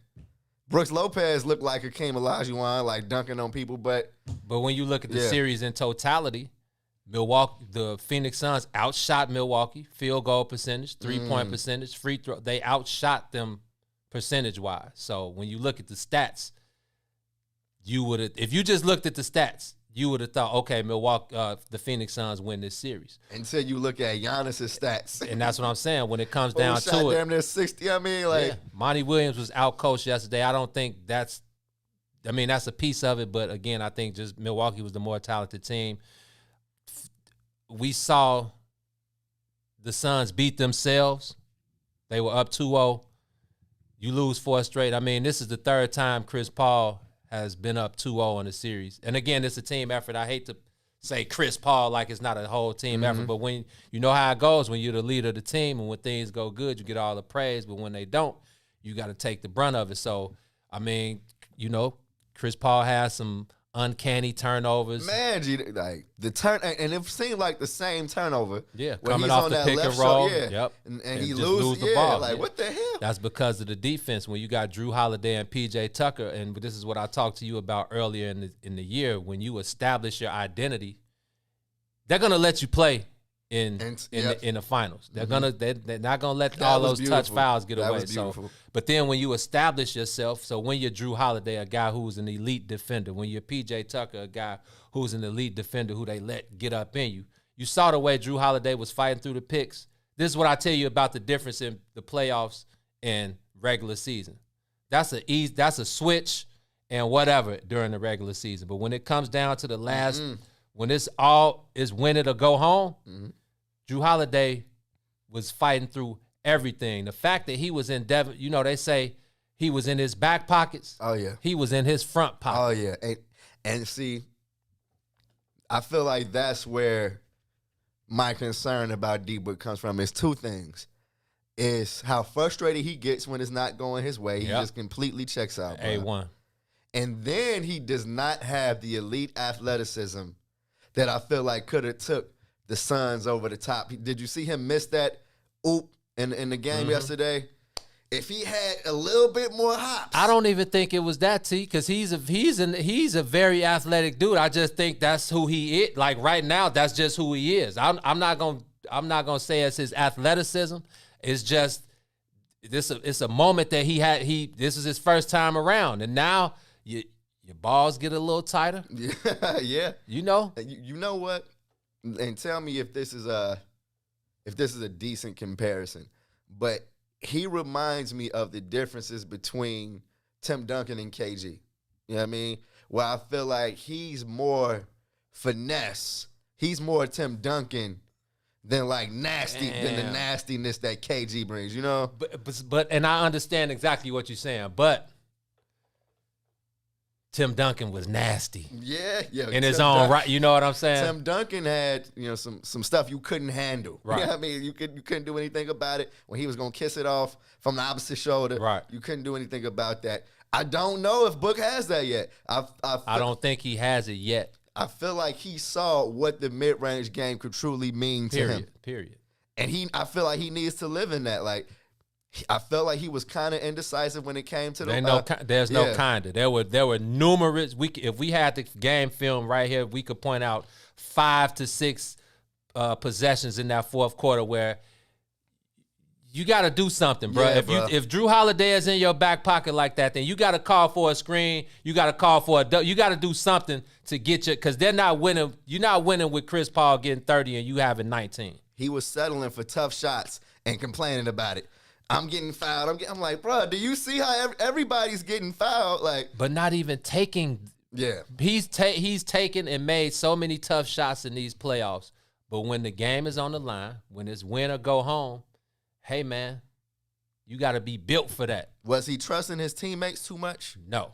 S10: Brooks Lopez looked like a Hakeem Olajuwon, dunking on people, but
S9: when you look at the series in totality, the Phoenix Suns outshot Milwaukee, field goal percentage, 3-point percentage, free throw. They outshot them percentage-wise. So when you look at the stats, if you just looked at the stats, you would have thought, okay, the Phoenix Suns win this series.
S10: Until you look at Giannis's stats.
S9: And that's what I'm saying. When it comes down to it.
S10: Damn near 60.
S9: Monty Williams was outcoached yesterday. I don't think that's a piece of it. But again, I think just Milwaukee was the more talented team. We saw the Suns beat themselves. They were up 2-0. You lose 4 straight. This is the third time Chris Paul has been up 2-0 in the series. And again, it's a team effort. I hate to say Chris Paul like it's not a whole team effort, but when you know how it goes, when you're the leader of the team and when things go good, you get all the praise, but when they don't, you got to take the brunt of it. So, Chris Paul has some uncanny turnovers.
S10: Man, the turn, and it seemed like the same turnover.
S9: Yeah,
S10: when
S9: coming
S10: he's
S9: off
S10: on
S9: the
S10: that
S9: pick
S10: left
S9: and roll.
S10: Show,
S9: Yep.
S10: And he
S9: lose the ball.
S10: What the hell?
S9: That's because of the defense. When you got Drew Holiday and PJ Tucker, and this is what I talked to you about earlier in the year, when you establish your identity, they're gonna let you play in the finals. They're not gonna let all those touch fouls get away. So, but then when you establish yourself, so when you're Drew Holiday, a guy who's an elite defender, when you're PJ Tucker, a guy who's an elite defender who they let get up in you, you saw the way Drew Holiday was fighting through the picks. This is what I tell you about the difference in the playoffs and regular season. That's a switch and whatever during the regular season. But when it comes down to the last, when it's all is win it or go home, Drew Holiday was fighting through everything. The fact that he was in Devin, they say he was in his back pockets.
S10: Oh, yeah.
S9: He was in his front pocket.
S10: Oh, yeah. And see, I feel like that's where my concern about D-Book comes from. Is two things. Is how frustrated he gets when it's not going his way. He just completely checks out.
S9: A1.
S10: And then he does not have the elite athleticism that I feel like could have took the Suns over the top. Did you see him miss that oop in the game yesterday? If he had a little bit more hops.
S9: I don't even think it was that, T, because he's a very athletic dude. I just think that's who he is. Like right now, that's just who he is. I'm not gonna say it's his athleticism. It's just it's a moment that he had. This is his first time around, and now your balls get a little tighter.
S10: Yeah.
S9: You know
S10: what? And tell me if this is a decent comparison. But he reminds me of the differences between Tim Duncan and KG. You know what I mean? Where I feel like he's more finesse. He's more Tim Duncan than than the nastiness that KG brings, But
S9: and I understand exactly what you're saying, but Tim Duncan was nasty.
S10: Yeah.
S9: In his own right, you know what I'm saying?
S10: Tim Duncan had, some stuff you couldn't handle.
S9: Right.
S10: You know what I mean? You couldn't do anything about it. When he was gonna kiss it off from the opposite shoulder,
S9: right.
S10: You couldn't do anything about that. I don't know if Book has that yet.
S9: I don't think he has it yet.
S10: I feel like he saw what the mid-range game could truly mean to him.
S9: Period.
S10: And I feel like he needs to live in that. Like, I felt like he was kind of indecisive when it came to the.
S9: There's no kinda. There were numerous. If we had the game film right here, we could point out 5 to 6 possessions in that fourth quarter where you got to do something, bro.
S10: Yeah,
S9: If Drew Holiday is in your back pocket like that, then you got to call for a screen. You got to call for you got to do something to get you, because they're not winning. You're not winning with Chris Paul getting 30 and you having 19.
S10: He was settling for tough shots and complaining about it. I'm getting fouled. I'm like, bro, do you see how everybody's getting fouled? Like,
S9: but not even taking.
S10: Yeah,
S9: he's taken and made so many tough shots in these playoffs. But when the game is on the line, when it's win or go home, hey man, you got to be built for that.
S10: Was he trusting his teammates too much?
S9: No,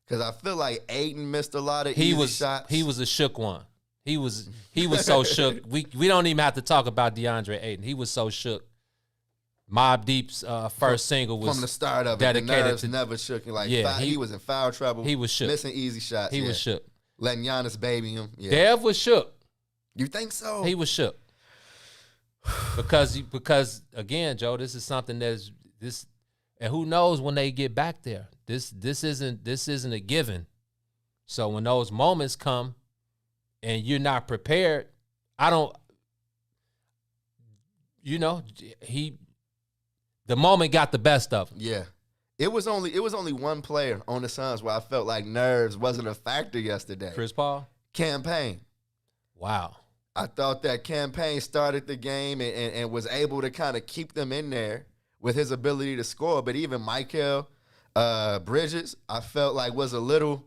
S10: because I feel like Aiden missed a lot of easy shots.
S9: He was a shook one. He was so shook. We don't even have to talk about DeAndre Ayton. He was so shook. Mobb Deep's first single was
S10: from the start of
S9: dedicated
S10: it. The nerves
S9: to
S10: never shook. Like,
S9: yeah,
S10: he was in foul trouble.
S9: He was shook.
S10: Missing easy shots.
S9: He was shook.
S10: Letting Giannis baby him. Yeah.
S9: Dev was shook.
S10: You think so?
S9: He was shook. Because again, Joe, this is something that's this, and who knows when they get back there. This isn't a given. So when those moments come, and you're not prepared, the moment got the best of him.
S10: Yeah. It was only one player on the Suns where I felt like nerves wasn't a factor yesterday.
S9: Chris Paul?
S10: Campaign.
S9: Wow.
S10: I thought that Campaign started the game and was able to kind of keep them in there with his ability to score. But even Michael Bridges, I felt like was a little,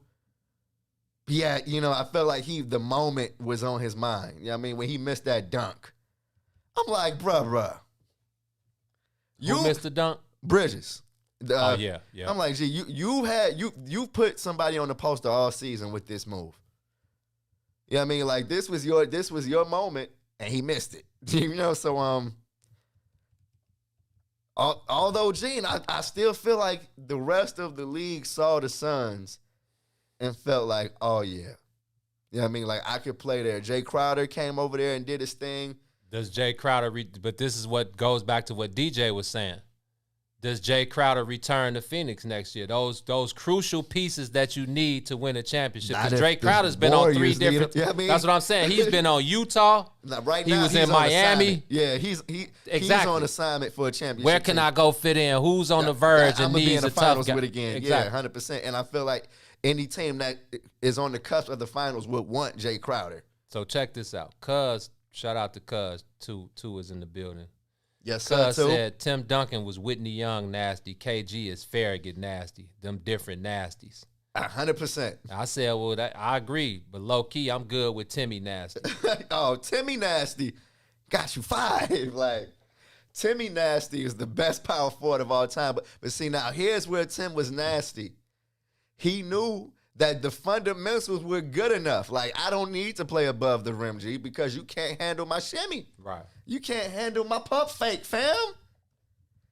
S10: I felt like the moment was on his mind. You know what I mean? When he missed that dunk. I'm like, bruh.
S9: Who missed the dunk?
S10: Bridges.
S9: Yeah.
S10: I'm like, gee, you put somebody on the poster all season with this move. You know what I mean? Like, this was your moment, and he missed it. So although Gene, I still feel like the rest of the league saw the Suns and felt like, oh yeah. You know what I mean? Like, I could play there. Jay Crowder came over there and did his thing.
S9: Does Jay Crowder but this is what goes back to what DJ was saying. Does Jay Crowder return to Phoenix next year? Those crucial pieces that you need to win a championship. Because Jay Crowder's been on 3 different.
S10: You know what I mean?
S9: That's what I'm saying. He's been on Utah.
S10: He
S9: was in Miami.
S10: Yeah, he's on assignment for a championship.
S9: Where can I go fit in? Who's on the verge and needs a tough guy?
S10: With again.
S9: Exactly.
S10: Yeah, 100%. And I feel like any team that is on the cusp of the finals would want Jay Crowder.
S9: So check this out. Shout out to Cuz. Two is in the building.
S10: Yes,
S9: Cuz said Tim Duncan was Whitney Young nasty. KG is Farragut nasty. Them different nasties.
S10: 100%.
S9: I said, well, I agree. But low key, I'm good with Timmy nasty.
S10: Oh, Timmy nasty. Got you 5. Like, Timmy nasty is the best power forward of all time. But see, now here's where Tim was nasty. He knew that the fundamentals were good enough. Like, I don't need to play above the rim, G, because you can't handle my shimmy.
S9: Right.
S10: You can't handle my pump fake, fam.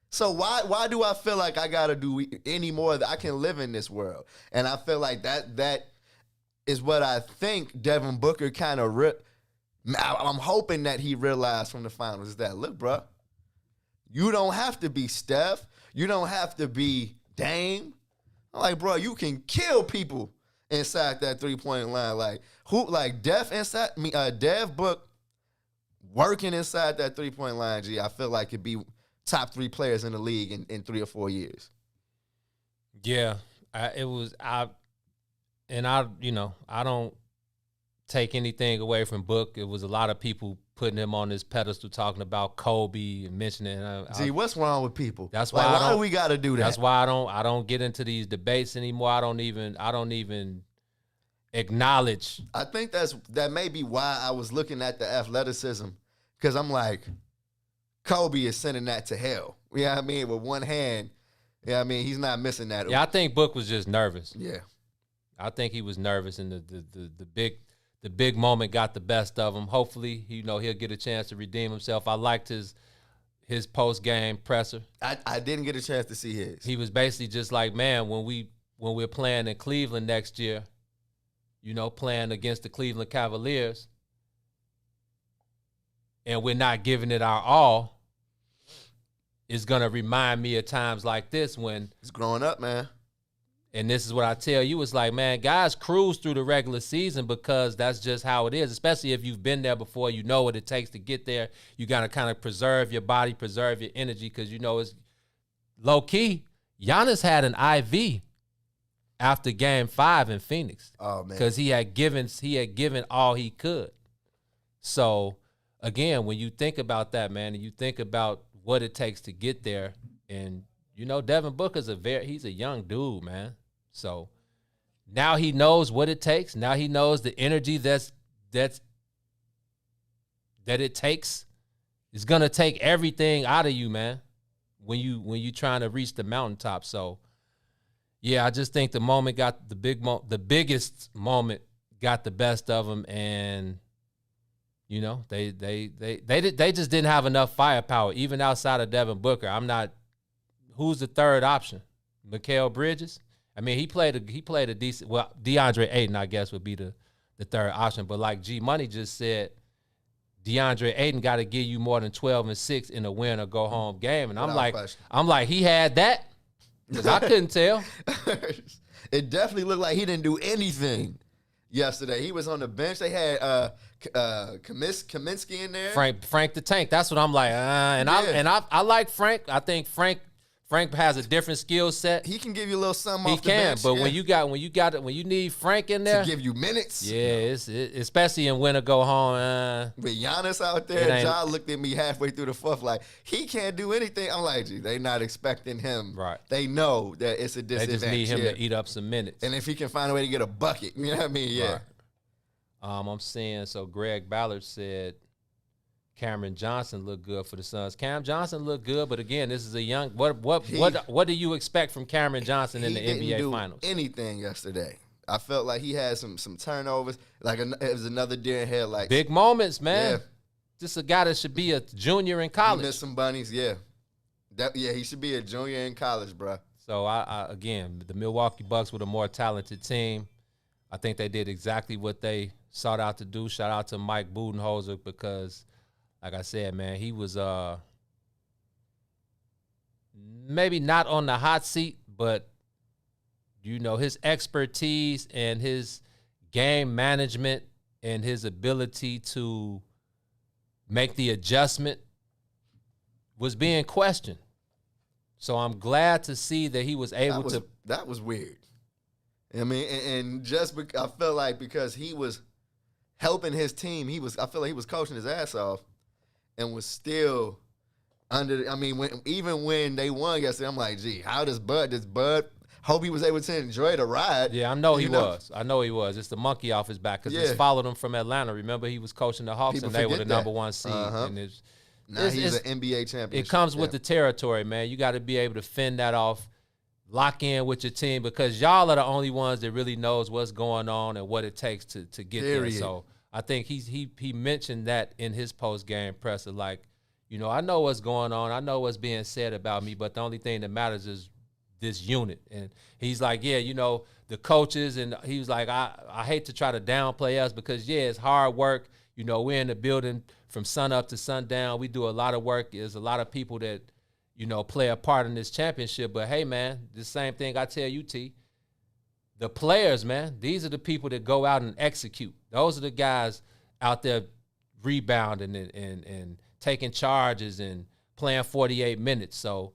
S10: So why do I feel like I got to do any more that I can live in this world? And I feel like that is what I think Devin Booker kind of I'm hoping that he realized from the finals is that, look, bro, you don't have to be Steph. You don't have to be Dame. I'm like, bro, you can kill people inside that 3-point line. Dev Book working inside that 3-point line, G, I feel like it'd be top 3 players in the league in 3 or 4 years.
S9: Yeah, I don't take anything away from Book. It was a lot of people putting him on this pedestal, talking about Kobe and mentioning.
S10: Gee, what's wrong with people?
S9: That's why.
S10: Why do we got to do that?
S9: That's why I don't get into these debates anymore. I don't even acknowledge.
S10: I think that may be why I was looking at the athleticism, because I'm like, Kobe is sending that to hell. You know what I mean? With one hand, Yeah, I mean, he's not missing that.
S9: Yeah, I think Book was just nervous.
S10: Yeah.
S9: I think he was nervous, and the big moment got the best of him. Hopefully, he'll get a chance to redeem himself. I liked his post-game presser.
S10: I didn't get a chance to see his.
S9: He was basically just like, man, when we're playing in Cleveland next year, playing against the Cleveland Cavaliers, and we're not giving it our all, it's going to remind me of times like this when
S10: it's growing up, man.
S9: And this is what I tell you. It's like, man, guys cruise through the regular season because that's just how it is, especially if you've been there before. You know what it takes to get there. You got to kind of preserve your body, preserve your energy because, it's low-key. Giannis had an IV after Game 5 in Phoenix.
S10: Oh, man.
S9: Because he had given all he could. So, again, when you think about that, man, and you think about what it takes to get there, and Devin Booker's he's a young dude, man. So now he knows what it takes. Now he knows the energy that it takes. It's gonna take everything out of you, man, when you trying to reach the mountaintop. So yeah, I just think the biggest moment got the best of him, and they just didn't have enough firepower, even outside of Devin Booker. Who's the third option? Mikal Bridges? I mean, he played a decent. Well, DeAndre Ayton, I guess, would be the third option. But like G Money just said, DeAndre Ayton got to give you more than 12 and 6 in a win or go home game. And I'm like, he had that because I couldn't tell.
S10: It definitely looked like he didn't do anything yesterday. He was on the bench. They had Kaminsky in there.
S9: Frank the Tank. That's what I'm like. I like Frank. I think Frank has a different skill set.
S10: He can give you a little something off the bench.
S9: But when you need Frank in there
S10: to give you minutes.
S9: Yeah, especially in win or go home.
S10: With Giannis out there, John looked at me halfway through the fourth like, he can't do anything. I'm like, gee, they not expecting him.
S9: Right.
S10: They know that it's a disadvantage.
S9: They just need him to eat up some minutes.
S10: And if he can find a way to get a bucket, you know what I mean? Yeah.
S9: Right. I'm seeing, so Greg Ballard said Cameron Johnson looked good for the Suns. Cam Johnson looked good, but again, this is a young. What do you expect from Cameron Johnson in the NBA Finals?
S10: Anything yesterday? I felt like he had some turnovers. Like it was another deer in headlights.
S9: Big moments, man. Yeah. Just a guy that should be a junior in college.
S10: He missed some bunnies, yeah. He should be a junior in college, bro.
S9: So again, the Milwaukee Bucks were the more talented team. I think they did exactly what they sought out to do. Shout out to Mike Budenholzer because, like I said, man, he was maybe not on the hot seat, but, his expertise and his game management and his ability to make the adjustment was being questioned. So I'm glad to see that he was able to.
S10: That was weird. I mean, and just I felt like because he was helping his team, I feel like he was coaching his ass off and was still under. I mean, even when they won yesterday, I'm like, gee, how does Bud hope he was able to enjoy the ride?
S9: Yeah, I know he was. It's the monkey off his back because he followed him from Atlanta. Remember, he was coaching the Hawks and they were the number one seed. And
S10: now he's an NBA champion.
S9: It comes with the territory, man. You got to be able to fend that off. Lock in with your team because y'all are the only ones that really knows what's going on and what it takes to get there. So I think he mentioned that in his post-game presser, like, I know what's going on. I know what's being said about me, but the only thing that matters is this unit. And he's like, yeah, the coaches, and he was like, I hate to try to downplay us because, it's hard work. We're in the building from sun up to sundown. We do a lot of work. There's a lot of people that play a part in this championship. But, hey, man, the same thing I tell you, T. The players, man, these are the people that go out and execute. Those are the guys out there rebounding and taking charges and playing 48 minutes. So,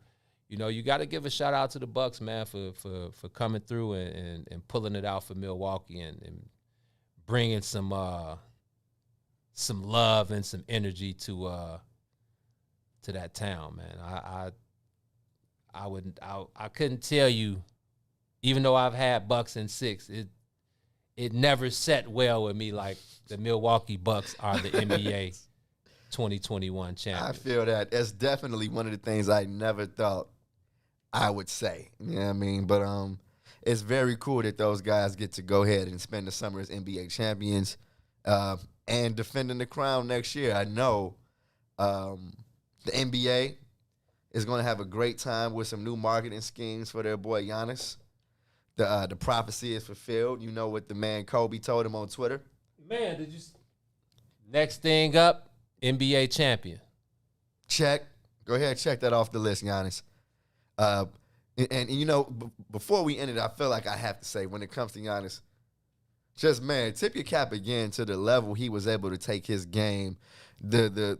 S9: you got to give a shout-out to the Bucks, man, for coming through and pulling it out for Milwaukee and bringing some love and some energy to that town, man. I couldn't tell you, even though I've had Bucks in 6, it never set well with me like the Milwaukee Bucks are the NBA 2021 champions.
S10: I feel that. That's definitely one of the things I never thought I would say. You know what I mean? But it's very cool that those guys get to go ahead and spend the summer as NBA champions and defending the crown next year. I know the NBA is going to have a great time with some new marketing schemes for their boy Giannis. The prophecy is fulfilled. You know what the man Kobe told him on Twitter.
S9: Man, did you? Next thing up, NBA champion.
S10: Check. Go ahead, check that off the list, Giannis. And you know, before we end it, I feel like I have to say, when it comes to Giannis, just, man, tip your cap again to the level he was able to take his game.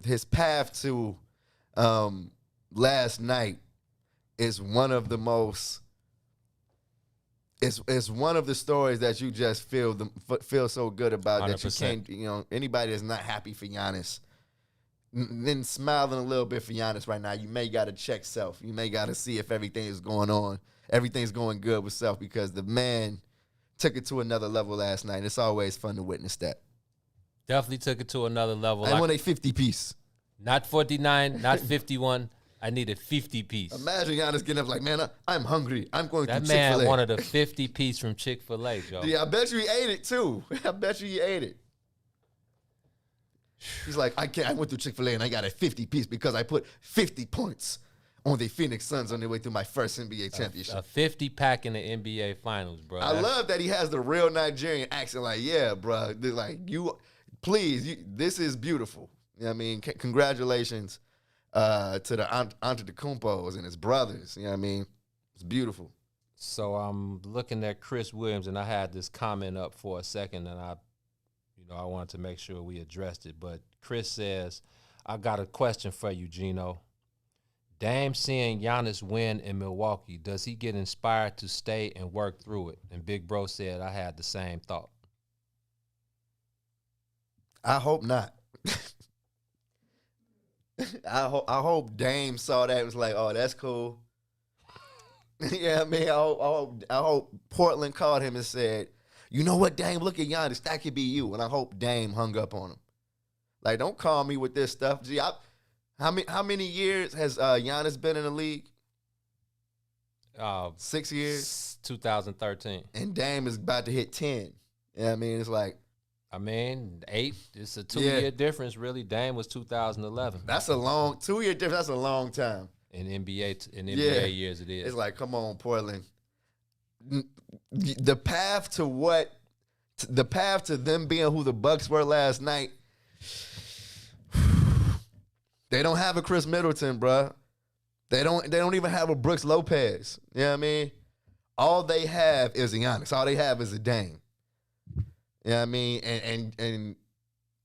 S10: His path to last night is one of the most. It's one of the stories that you just feel so good about 100%. That you can't, you know, anybody that's not happy for Giannis, then smiling a little bit for Giannis right now, you may got to check self. You may got to see if everything is going on. Everything's going good with self, because the man took it to another level last night. It's always fun to witness that.
S9: Definitely took it to another level.
S10: I want a 50-piece.
S9: Not 49, not 51. I need a 50-piece.
S10: Imagine Giannis getting up like, man, I'm hungry. I'm going to Chick-fil-A.
S9: That man wanted a 50-piece from Chick-fil-A, Joe.
S10: Yeah, I bet you he ate it, too. I bet you he ate it. He's like, I went to Chick-fil-A and I got a 50-piece because I put 50 points on the Phoenix Suns on their way to my first NBA championship.
S9: A 50-pack in the NBA Finals, bro.
S10: I love that he has the real Nigerian accent. Like, yeah, bro. They're like, this is beautiful. You know what I mean? Congratulations to the Antetokounmpos and his brothers. You know what I mean? It's beautiful.
S9: So I'm looking at Chris Williams, and I had this comment up for a second, and I wanted to make sure we addressed it. But Chris says, I got a question for you, Gino. Dame seeing Giannis win in Milwaukee, does he get inspired to stay and work through it? And Big Bro said, I had the same thought.
S10: I hope not. I hope Dame saw that and was like, oh, that's cool. Yeah, I mean, I hope Portland called him and said, you know what, Dame, look at Giannis. That could be you. And I hope Dame hung up on him. Like, don't call me with this stuff. Gee, how many years has Giannis been in the league? 6 years?
S9: 2013.
S10: And Dame is about to hit 10. Yeah, I mean, it's like.
S9: 8. It's a 2-year difference, really. Dame was 2011.
S10: That's a long 2-year difference. That's a long time.
S9: In NBA years, it is.
S10: It's like, come on, Portland. The path to them being who the Bucks were last night. They don't have a Chris Middleton, bro. They don't even have a Brooks Lopez. You know what I mean? All they have is a Giannis. All they have is a Dame. You know what I mean? And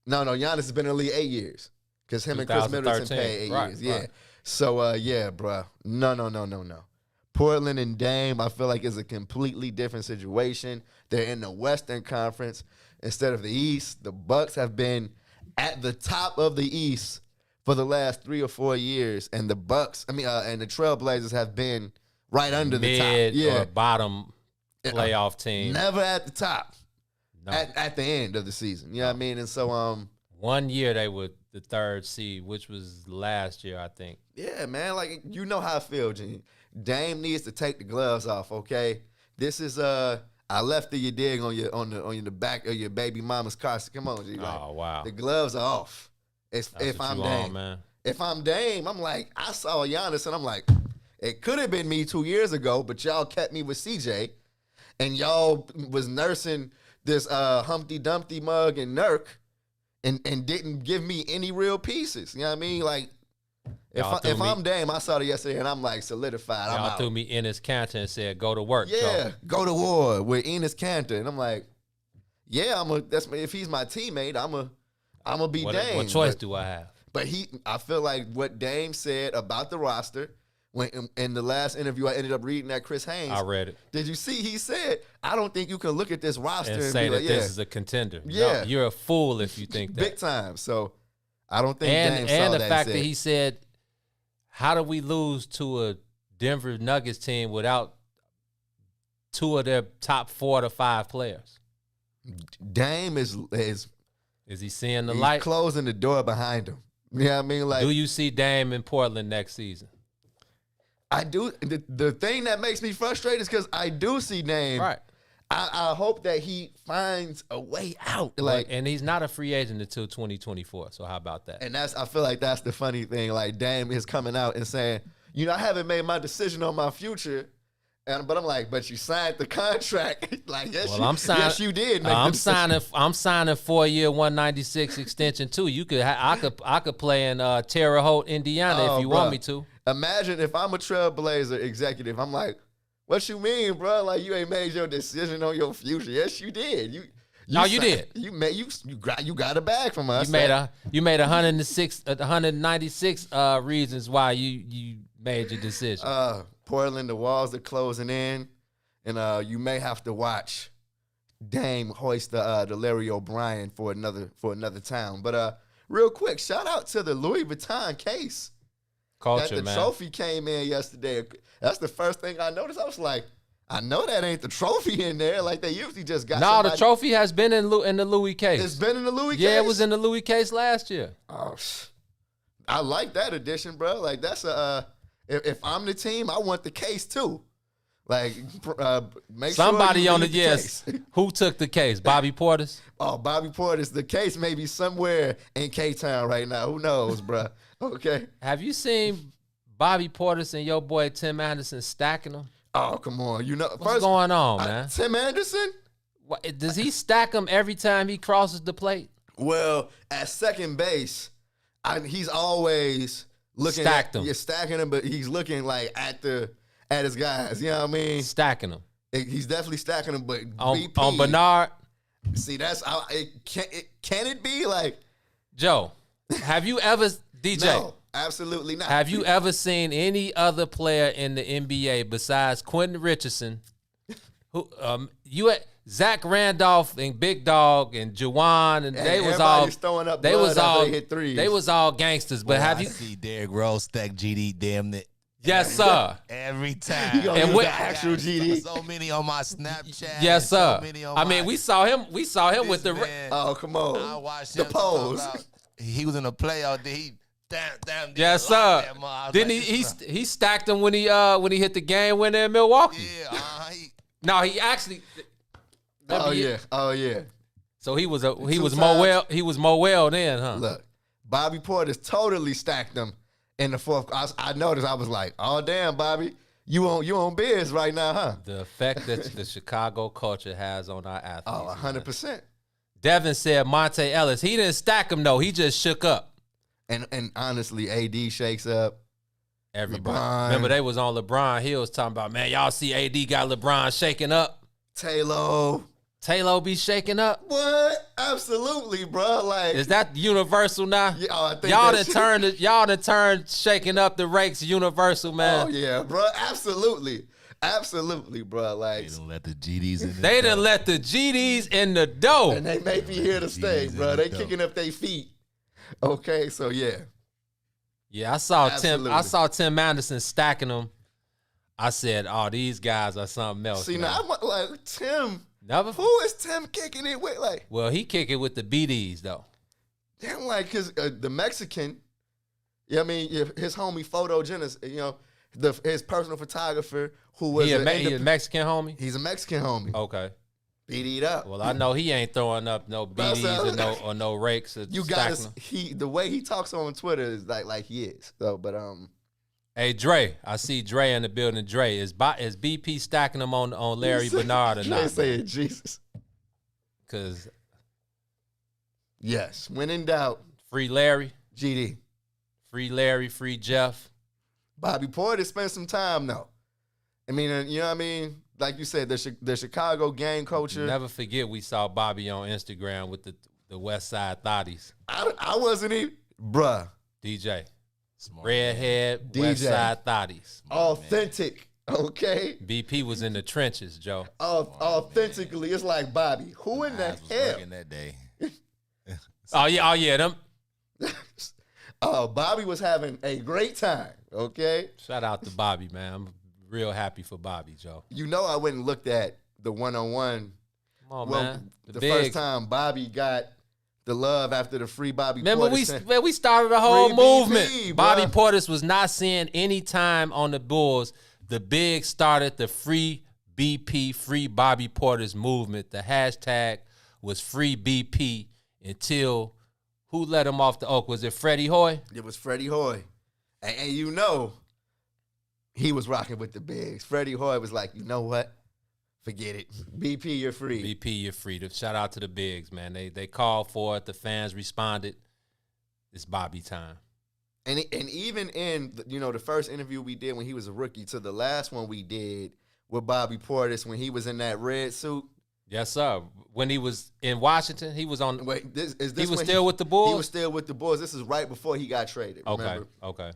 S10: no, Giannis has been in the league 8 years. Because him and Chris Middleton played 8 years. Yeah. Right. So, yeah, bro. No. Portland and Dame, I feel like, is a completely different situation. They're in the Western Conference instead of the East. The Bucks have been at the top of the East for the last 3 or 4 years. And the and the Trailblazers have been right under the top.
S9: Mid or bottom playoff team.
S10: Never at the top. No. At the end of the season. You know what I mean? And so
S9: 1 year they were the 3rd seed, which was last year, I think.
S10: Yeah, man. Like, you know how I feel, Gene. Dame needs to take the gloves off, okay? This is I left you dig on the back of your baby mama's car. So come on, G. Like,
S9: oh, wow.
S10: The gloves are off. If I'm Dame.
S9: Man.
S10: If I'm Dame, I'm like, I saw Giannis and I'm like, it could have been me 2 years ago, but y'all kept me with CJ and y'all was nursing this Humpty Dumpty mug and Nurk and didn't give me any real pieces. You know what I mean? Like, if I'm Dame, I saw it yesterday and I'm like solidified.
S9: Y'all
S10: I'm out.
S9: threw me Enes Kanter and said, go to work.
S10: Yeah, go to war with Enes Kanter. And I'm like, yeah, if he's my teammate, I'm a be Dame.
S9: What choice do I have?
S10: But I feel like what Dame said about the roster, when in the last interview I ended up reading that Chris Haynes.
S9: I read it.
S10: Did you see? He said, I don't think you can look at this roster and
S9: say
S10: be like,
S9: that this is a contender.
S10: Yeah.
S9: No, you're a fool if you think that.
S10: Big time. So I don't think Dame saw that.
S9: And the fact that he said, how do we lose to a Denver Nuggets team without 2 of their top 4 to 5 players?
S10: Dame is
S9: he seeing the light?
S10: Closing the door behind him. You know what I mean? Like,
S9: do you see Dame in Portland next season?
S10: I do. The thing that makes me frustrated is because I do see Dame.
S9: Right.
S10: I hope that he finds a way out. Like,
S9: and he's not a free agent until 2024. So how about that?
S10: and I feel like that's the funny thing. Like, Dame is coming out and saying, I haven't made my decision on my future. But I'm like, but you signed the contract. Like, yes, yes, you did.
S9: I'm signing 4-year, 196 extension too. I could play in Terre Haute, Indiana if you want me to.
S10: Imagine if I'm a Trailblazer executive. I'm like, what you mean, bro? Like, you ain't made your decision on your future. Yes, you did. You
S9: did.
S10: You got a bag from us.
S9: You made 196 reasons why you made your decision.
S10: Portland, the walls are closing in, and you may have to watch Dame hoist the Larry O'Brien for another town. But real quick, shout out to the Louis Vuitton case.
S9: Culture,
S10: the
S9: man.
S10: Trophy came in yesterday. That's the first thing I noticed. I was like, I know that ain't the trophy in there. Like, they usually just got.
S9: No, the trophy has been in the Louis case.
S10: It's been in the Louis case?
S9: Yeah, it was in the Louis case last year.
S10: Oh, I like that addition, bro. Like, that's if I'm the team, I want the case too. Like, make
S9: somebody
S10: sure
S9: on the yes. Who took the case? Bobby Portis?
S10: Oh, Bobby Portis. The case may be somewhere in K-Town right now. Who knows, bro? Okay.
S9: Have you seen Bobby Portis and your boy Tim Anderson stacking them?
S10: Oh, come on.
S9: What's going on, man?
S10: Tim Anderson?
S9: Does he stack them every time he crosses the plate?
S10: Well, at second base, he's always looking
S9: stacked them.
S10: You're stacking them, but he's looking like at his guys. You know what I mean?
S9: Stacking them.
S10: He's definitely stacking them, but BP,
S9: on Bernard.
S10: See, can it be like
S9: Joe? Have you ever DJ?
S10: No, absolutely not.
S9: Have you ever seen any other player in the NBA besides Quentin Richardson? Who Zach Randolph and Big Dog and Juwan and they was all
S10: throwing up.
S9: They was all
S10: hit threes.
S9: They was all gangsters. But have you
S11: see Derrick Rose stack GD? Damn it.
S9: Yes, sir.
S11: Every time.
S10: And with the actual GD.
S11: So many on my Snapchat.
S9: Yes, sir.
S11: So many on
S9: I mean, we saw him with the.
S10: Oh, come on.
S11: I watched
S10: the
S11: him
S10: pose.
S11: He was in a playoff. Damn.
S9: Yes, sir. Didn't he stacked him when he hit the game winner in Milwaukee?
S11: Yeah.
S9: No, he actually.
S10: Oh yeah.
S9: So he was Moel then, huh?
S10: Look, Bobby Portis totally stacked them in the fourth. I noticed. I was like, oh damn, Bobby, you on biz right now, huh?
S9: The effect that the Chicago culture has on our athletes.
S10: Oh, 100%.
S9: Devin said Monte Ellis. He didn't stack him though. He just shook up.
S10: And honestly, AD shakes up.
S9: Everybody.
S10: LeBron.
S9: Remember they was on LeBron Hills talking about, man, y'all see AD got LeBron shaking up.
S10: Taylor
S9: be shaking up.
S10: What? Absolutely, bro. Like,
S9: is that universal now?
S10: Yeah, I think
S9: y'all done turned shaking up the rakes universal, man.
S10: Oh yeah, bro. Absolutely, bro. Like,
S11: they done let the GDs in.
S9: They done let the GDs in the dough,
S10: and they may be here to stay, bro. They kicking up their feet. Okay, so yeah.
S9: Yeah, I saw Tim Anderson stacking them. I said, "Oh, these guys are something else."
S10: See,
S9: man.
S10: now I'm like Tim.
S9: Who
S10: is Tim kicking it with? Like,
S9: well, he kick it with the BDs though.
S10: Damn, like, cause the Mexican, I mean, his homie Photogenesis, his personal photographer who was
S9: he a Mexican homie.
S10: He's a Mexican homie.
S9: Okay.
S10: BD'd up.
S9: Well, I know he ain't throwing up no BDs or no rakes.
S10: You got the way he talks on Twitter is like he is. So, but
S9: Hey Dre, I see Dre in the building. Dre, is BP stacking them on Larry Bernard or not?
S10: Dre saying Jesus.
S9: Cause
S10: yes, when in doubt,
S9: free Larry,
S10: GD,
S9: free Larry, free Jeff.
S10: Bobby Portis spent some time though. I mean, you know what I mean? Like you said, the Chicago gang culture.
S9: Never forget we saw Bobby on Instagram with the West Side Thotties.
S10: I wasn't even, bruh.
S9: DJ. Redhead, West Side Thotties.
S10: Authentic, okay?
S9: BP was in the trenches, Joe.
S10: Authentically, it's like Bobby. Who in the hell?
S11: That day.
S9: Oh yeah, them.
S10: Bobby was having a great time, okay?
S9: Shout out to Bobby, man. I'm real happy for Bobby, Joe.
S10: I went and looked at the one-on-one.
S9: Come on, man.
S10: The first time Bobby got the love after the free Bobby
S9: Remember,
S10: Portis.
S9: we started a whole
S10: Free
S9: movement.
S10: BP,
S9: Bobby
S10: bruh.
S9: Portis was not seeing any time on the Bulls. The Bigs started the free BP, free Bobby Portis movement. The hashtag was free BP until who let him off the oak? Was it Freddie Hoy?
S10: It was Freddie Hoy. And you know, he was rocking with the Bigs. Freddie Hoy was like, you know what? Forget it. BP, you're free.
S9: BP, you're free. Shout out to the Bigs, man. They called for it. The fans responded. It's Bobby time.
S10: And even in, the first interview we did when he was a rookie to the last one we did with Bobby Portis when he was in that red suit.
S9: Yes, sir. When he was in Washington, he was on.
S10: Wait,
S9: he was still with the Bulls?
S10: He was still with the Bulls. This is right before he got traded. Remember?
S9: Okay.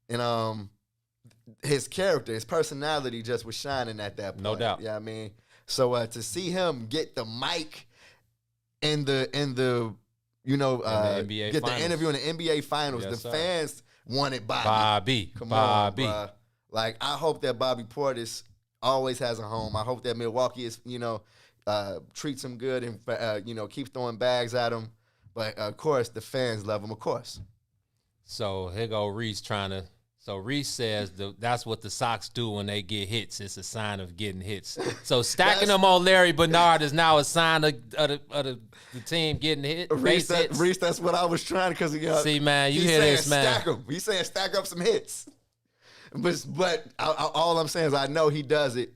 S10: And his character, his personality just was shining at that point.
S9: No doubt.
S10: Yeah, I mean, so to see him get the mic in the
S9: NBA
S10: get
S9: Finals.
S10: the interview in the NBA Finals,
S9: Yes,
S10: the
S9: sir.
S10: fans wanted Bobby. Come
S9: Bobby.
S10: on, bruh. Like, I hope that Bobby Portis always has a home. I hope that Milwaukee is, treats him good and keeps throwing bags at him. But of course, the fans love him. Of course.
S9: So here go Reese trying to. So Reese says that's what the Sox do when they get hits. It's a sign of getting hits. So stacking them on Larry Bernard is now a sign of the team getting hit.
S10: Reese, that's what I was trying because
S9: see, man, you hear this, man?
S10: Stack them. He's saying stack up some hits. But all I'm saying is I know he does it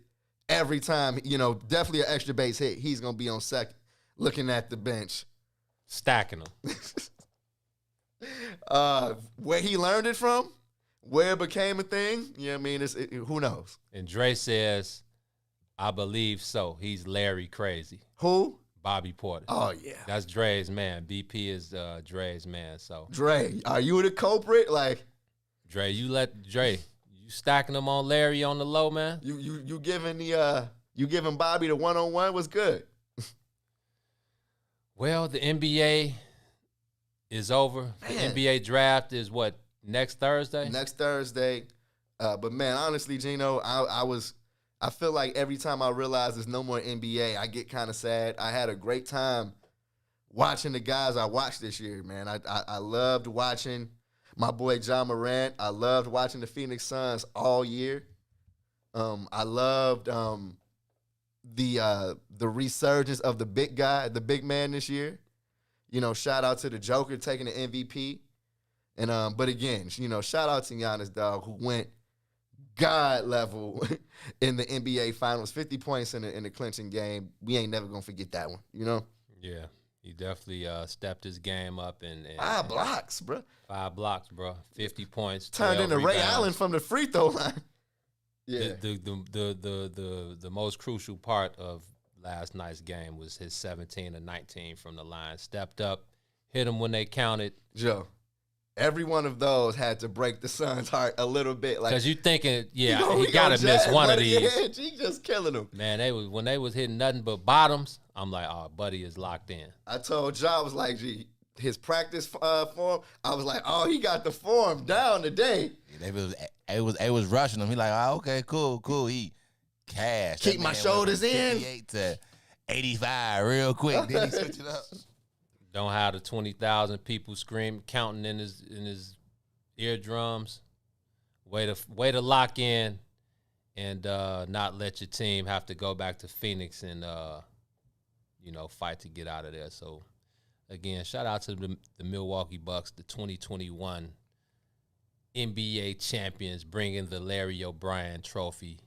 S10: every time. Definitely an extra base hit. He's gonna be on second, looking at the bench,
S9: stacking
S10: them. Where he learned it from. Where it became a thing, who knows?
S9: And Dre says, I believe so. He's Larry crazy.
S10: Who?
S9: Bobby Portis.
S10: Oh, yeah.
S9: That's Dre's man. BP is Dre's man. So
S10: Dre, are you the culprit? Like,
S9: Dre, you stacking them on Larry on the low, man?
S10: You giving Bobby the one-on-one was good.
S9: Well, the NBA is over.
S10: Man.
S9: The NBA draft is what? Next Thursday?
S10: Next Thursday. But, man, honestly, Gino, I feel like every time I realize there's no more NBA, I get kind of sad. I had a great time watching the guys I watched this year, man. I loved watching my boy John Morant. I loved watching the Phoenix Suns all year. I loved the resurgence of the big man this year. Shout out to the Joker taking the MVP. And but again, shout out to Giannis, dog, who went God level in the NBA Finals, 50 points in the clinching game. We ain't never gonna forget that one,
S9: Yeah, he definitely stepped his game up and
S10: 5 blocks, bro.
S9: 5 blocks, bro. 50 points.
S10: Turned into Ray
S9: rebounds.
S10: Allen from the free throw line. Yeah.
S9: The most crucial part of last night's game was his 17 or 19 from the line. Stepped up, hit them when they counted.
S10: Joe. Every one of those had to break the Suns' heart a little bit.
S9: Because you thinking, he
S10: gonna
S9: got to miss one of these.
S10: Yeah, he just killing them.
S9: Man, when they was hitting nothing but bottoms, I'm like, oh, buddy is locked in.
S10: I told Ja, I was like, his practice form, I was like, oh, he got the form down today.
S11: It was rushing him. He like, oh, okay, cool. He cashed.
S10: Keep my shoulders in.
S11: 58 to 85 real quick. Then he switched it up.
S9: Don't have the 20,000 people counting in his eardrums. Way to lock in and not let your team have to go back to Phoenix and fight to get out of there. So again, shout out to the Milwaukee Bucks, the 2021 NBA champions, bringing the Larry O'Brien Trophy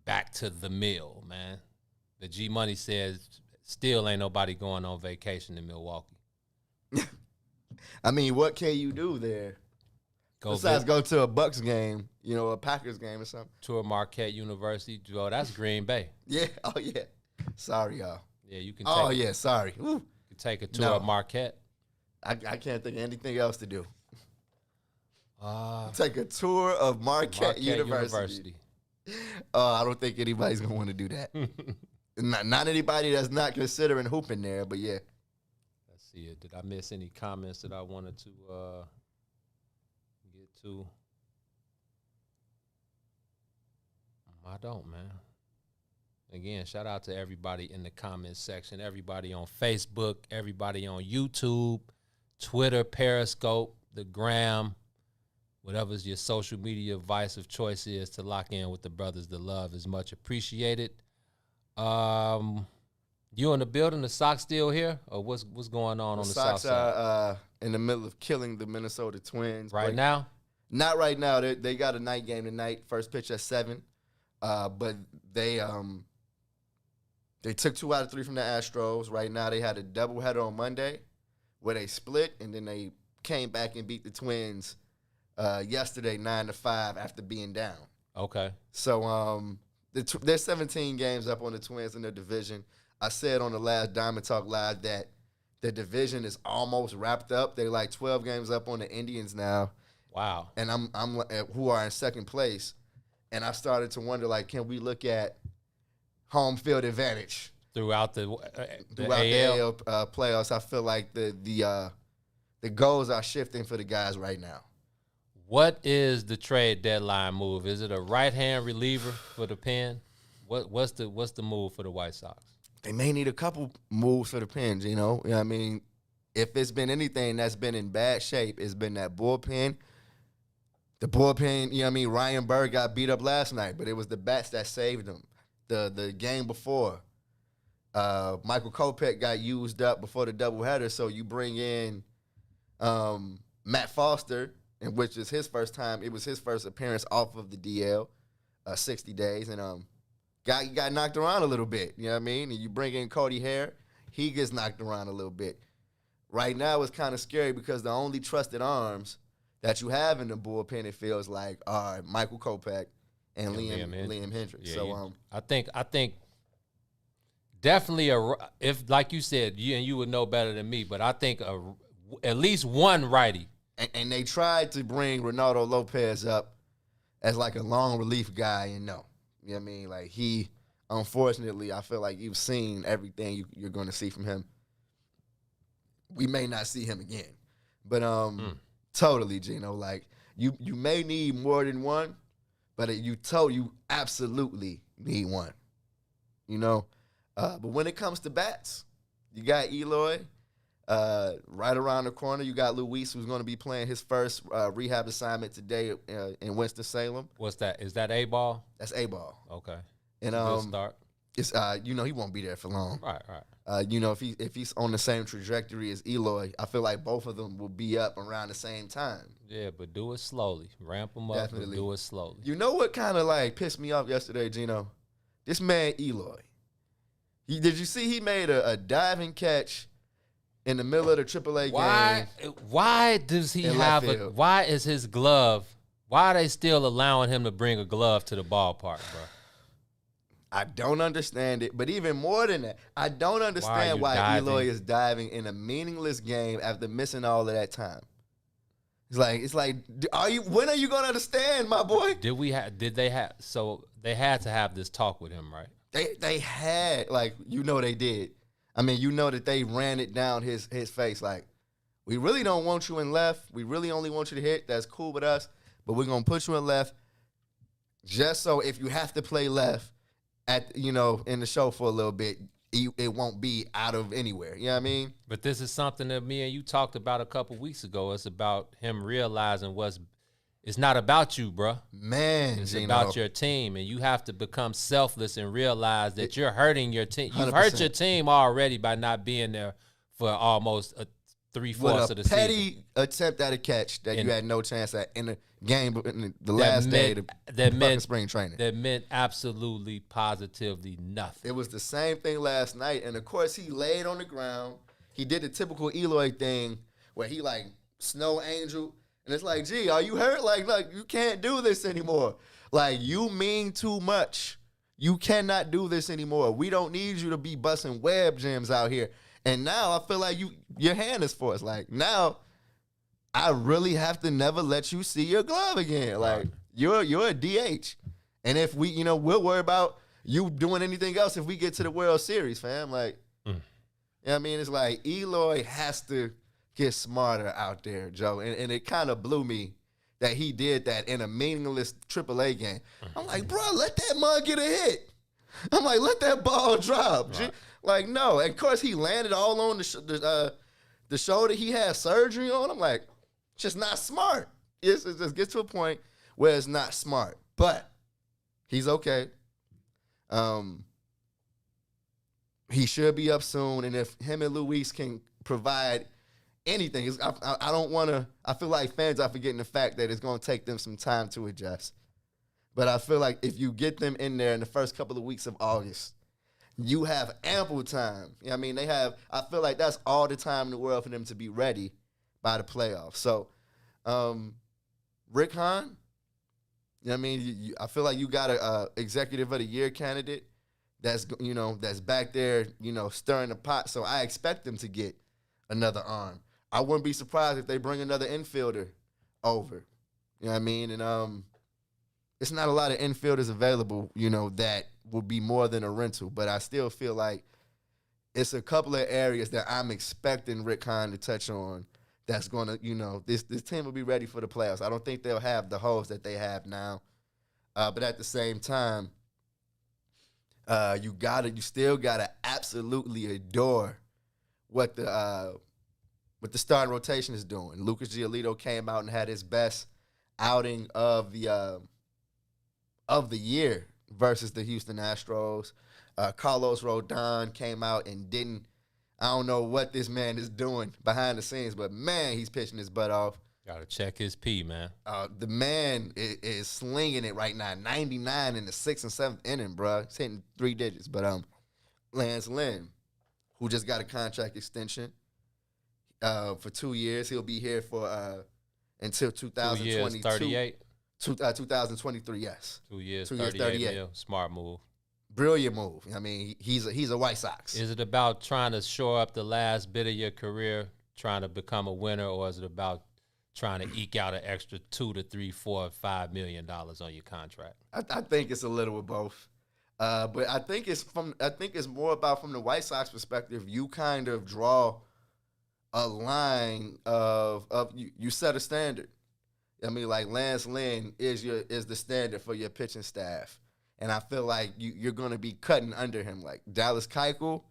S9: back to the mill, man. The G Money says still ain't nobody going on vacation in Milwaukee.
S10: I mean, what can you do there? Besides go to a Bucks game, a Packers game or something.
S9: Tour Marquette University. Well, that's Green Bay.
S10: Yeah. Oh, yeah. Sorry, y'all.
S9: Yeah, you can
S10: sorry. Woo.
S9: You can take a tour of Marquette.
S10: I can't think of anything else to do. Take a tour of Marquette University. I don't think anybody's going to want to do that. not anybody that's not considering hooping there, but yeah.
S9: Let's see it. Did I miss any comments that I wanted to get to? I don't, man. Again, shout out to everybody in the comments section, everybody on Facebook, everybody on YouTube, Twitter, Periscope, the Gram, whatever's your social media vice of choice is to lock in with the brothers. The love is much appreciated. You in the building? The Sox still here, or what's going on the south side?
S10: Sox are in the middle of killing the Minnesota Twins
S9: right now.
S10: Not right now. They got a night game tonight. First pitch at 7. But they took 2 out of 3 from the Astros. Right now they had a doubleheader on Monday where they split, and then they came back and beat the Twins yesterday 9-5 after being down.
S9: Okay.
S10: So there's 17 games up on the Twins in their division. I said on the last Diamond Talk Live that the division is almost wrapped up. They're like 12 games up on the Indians now.
S9: Wow.
S10: And I'm who are in second place. And I started to wonder, like, can we look at home field advantage
S9: throughout the
S10: AL playoffs? I feel like the goals are shifting for the guys right now.
S9: What is the trade deadline move? Is it a right-hand reliever for the pen? What's the move for the White Sox?
S10: They may need a couple moves for the Pens, you know? I mean, if it's been anything that's been in bad shape, it's been that bullpen. The bullpen, you know what I mean? Ryan Berg got beat up last night, but it was the bats that saved him. The game before, Michael Kopech got used up before the doubleheader, so you bring in Matt Foster, which is his first time. It was his first appearance off of the DL, 60 days, and got knocked around a little bit, you know what I mean? And you bring in Cody Hare, he gets knocked around a little bit. Right now it's kind of scary because the only trusted arms that you have in the bullpen, it feels like, are Michael Kopech and Liam Hendricks.
S9: Yeah,
S10: so
S9: I think definitely if like you said, you would know better than me, but I think at least one righty.
S10: And they tried to bring Ronaldo Lopez up as like a long relief guy, and no. You know what I mean? Like, he, unfortunately, I feel like you've seen everything you're going to see from him. We may not see him again. But totally, Gino. Like, you may need more than one, but you absolutely need one. You know? But when it comes to bats, you got Eloy right around the corner. You got Luis, who's going to be playing his first rehab assignment today in Winston-Salem.
S9: What's that? Is that A-ball?
S10: That's A-ball.
S9: Okay.
S10: And
S9: good start.
S10: It's he won't be there for long.
S9: Right.
S10: If he's on the same trajectory as Eloy, I feel like both of them will be up around the same time.
S9: Yeah, but do it slowly. Ramp them up. Definitely. And do it slowly.
S10: You know what kind of like pissed me off yesterday, Gino? This man Eloy. Did you see he made a diving catch in the middle of the AAA game?
S9: Why does he have why is his glove? Why are they still allowing him to bring a glove to the ballpark, bro?
S10: I don't understand it. But even more than that, I don't understand why Eloy is diving in a meaningless game after missing all of that time. It's like, when are you gonna understand, my boy?
S9: So they had to have this talk with him, right?
S10: They had, like, they did. I mean, that they ran it down his face. Like, we really don't want you in left. We really only want you to hit. That's cool with us. But we're going to put you in left just so if you have to play left in the show for a little bit, it won't be out of anywhere. You know what I mean?
S9: But this is something that me and you talked about a couple weeks ago. It's about him realizing it's not about you, bro.
S10: Man,
S9: it's about your team, and you have to become selfless and realize that you're hurting your team. You've hurt your team already by not being there for almost 3/4 of the season.
S10: Petty attempt at a catch that you had no chance at in the game, in the last day of the spring training.
S9: That meant absolutely, positively nothing.
S10: It was the same thing last night, and of course he laid on the ground. He did the typical Eloy thing where he like snow angel. And it's like, gee, are you hurt? Like, you can't do this anymore. Like, you mean too much. You cannot do this anymore. We don't need you to be busting web gems out here. And now I feel like your hand is forced. Like, now I really have to never let you see your glove again. Like, you're a DH. And if we'll worry about you doing anything else if we get to the World Series, fam. Like, you know what I mean? It's like Eloy has to get smarter out there, Joe. And it kind of blew me that he did that in a meaningless AAA game. I'm like, bro, let that mug get a hit. I'm like, let that ball drop.
S9: Right.
S10: Like, no. And of course, he landed all on the shoulder he had surgery on. I'm like, just not smart. It just gets to a point where it's not smart. But he's okay. He should be up soon. And if him and Luis can provide anything, I don't want to. I feel like fans are forgetting the fact that it's going to take them some time to adjust. But I feel like if you get them in there in the first couple of weeks of August, you have ample time. You know what I mean, I feel like that's all the time in the world for them to be ready by the playoffs. So, Rick Hahn, you know what I mean, I feel like you got a executive of the year candidate that's back there, stirring the pot. So I expect them to get another arm. I wouldn't be surprised if they bring another infielder over. You know what I mean? And it's not a lot of infielders available, that will be more than a rental. But I still feel like it's a couple of areas that I'm expecting Rick Hahn to touch on that's going to, this team will be ready for the playoffs. I don't think they'll have the holes that they have now. But at the same time, you still gotta absolutely adore what the starting rotation is doing. Lucas Giolito came out and had his best outing of the year versus the Houston Astros. Carlos Rodon came out and I don't know what this man is doing behind the scenes, but man, he's pitching his butt off.
S9: Gotta check his P, man.
S10: The man is slinging it right now. 99 in the 6th and 7th inning, bro. He's hitting 3 digits. But Lance Lynn, who just got a contract extension for 2 years. He'll be here for until 2022.
S9: 2 years, 38.
S10: 2023, yes.
S9: 2 years, 38 mil. Smart move.
S10: Brilliant move. I mean, he's a White Sox.
S9: Is it about trying to shore up the last bit of your career, trying to become a winner, or is it about trying to eke out an extra $2 to $3, $4, $5 million on your contract?
S10: I think it's a little of both, but I think it's more about, from the White Sox perspective, you kind of draw a line of you set a standard. I mean, like Lance Lynn is the standard for your pitching staff, and I feel like you're going to be cutting under him. Like Dallas Keuchel,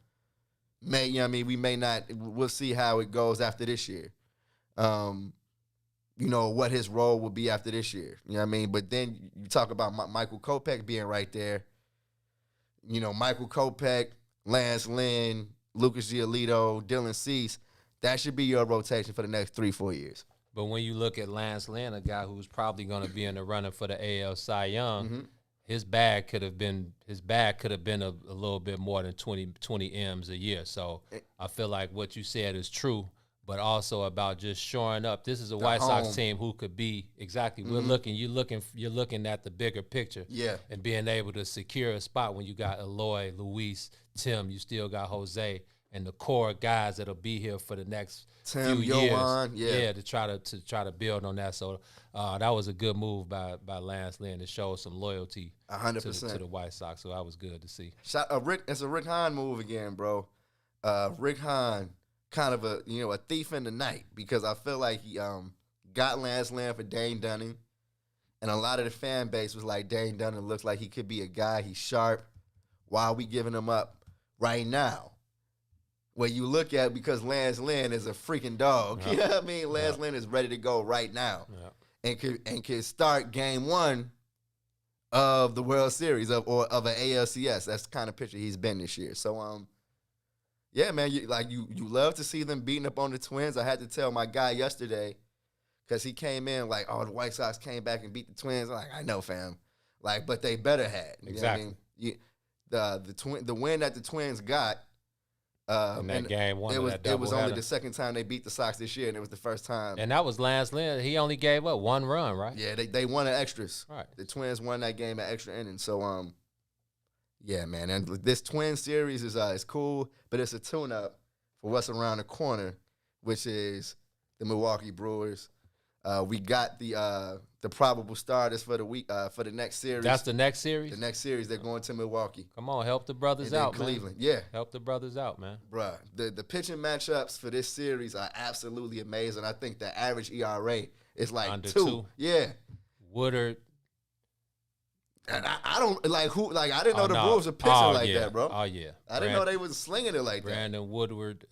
S10: we may not. We'll see how it goes after this year. What his role will be after this year. You know what I mean? But then you talk about Michael Kopech being right there. Michael Kopech, Lance Lynn, Lucas Giolito, Dylan Cease, that should be your rotation for the next 3-4 years.
S9: But when you look at Lance Lynn, a guy who's probably going to be in the running for the AL Cy Young, his bag could have been a little bit more than 20 M's a year. So I feel like what you said is true, but also about just shoring up. This is a White Sox team who could be exactly. You're looking at the bigger picture, and being able to secure a spot when you got Eloy, Luis, Tim. You still got Jose and the core guys that'll be here for the next few years. To try to build on that. So that was a good move by Lance Lynn to show some loyalty
S10: 100%
S9: to the White Sox. So that was good to see.
S10: It's a Rick Hahn move again, bro. Rick Hahn, kind of a thief in the night, because I feel like he got Lance Lynn for Dane Dunning, and a lot of the fan base was like, Dane Dunning looks like he could be a guy. He's sharp. Why are we giving him up right now? Well, you look at, because Lance Lynn is a freaking dog. You know what I mean? Lance Lynn is ready to go right now, and could start game 1 of the World Series of an ALCS. That's the kind of pitcher he's been this year. So yeah, man, you love to see them beating up on the Twins. I had to tell my guy yesterday, because he came in like, oh, the White Sox came back and beat the Twins. I'm like, I know, fam. Like, but they better had.
S9: Exactly.
S10: You know what I mean? The win that the Twins got.
S9: In that game 1,
S10: it was only the second time they beat the Sox this year, and it was the first time.
S9: And that was Lance Lynn. He only gave up 1 run, right?
S10: Yeah, they won at extras.
S9: Right.
S10: The Twins won that game at extra innings. So yeah, man, and this Twin series is cool, but it's a tune-up for what's around the corner, which is the Milwaukee Brewers. We got the probable starters for the week for the next series.
S9: That's the next series?
S10: The next series, they're going to Milwaukee.
S9: Come on, help the brothers
S10: and
S9: out,
S10: Cleveland.
S9: man.
S10: Yeah.
S9: Help the brothers out, man.
S10: Bruh, the pitching matchups for this series are absolutely amazing. I think the average ERA is like
S9: under
S10: 2. Yeah.
S9: Woodard,
S10: And I don't like who. Like I didn't know the
S9: no.
S10: Bulls were pitching like
S9: yeah.
S10: that, bro.
S9: Oh yeah.
S10: I didn't know they was slinging it like that.
S9: Brandon Woodward,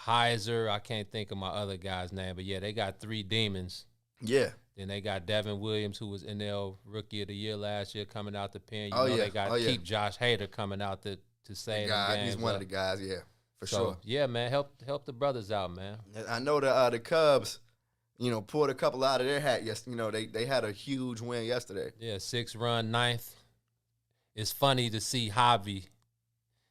S9: Heiser. I can't think of my other guy's name, but yeah, they got 3 demons.
S10: Yeah.
S9: Then they got Devin Williams, who was NL Rookie of the Year last year, coming out the pen. They got to keep Josh Hader coming out to save the game.
S10: He's one of the guys, for sure.
S9: Yeah, man, help the brothers out, man.
S10: I know the Cubs, pulled a couple out of their hat. Yes, they had a huge win yesterday.
S9: Yeah, 6-run ninth. It's funny to see Javi.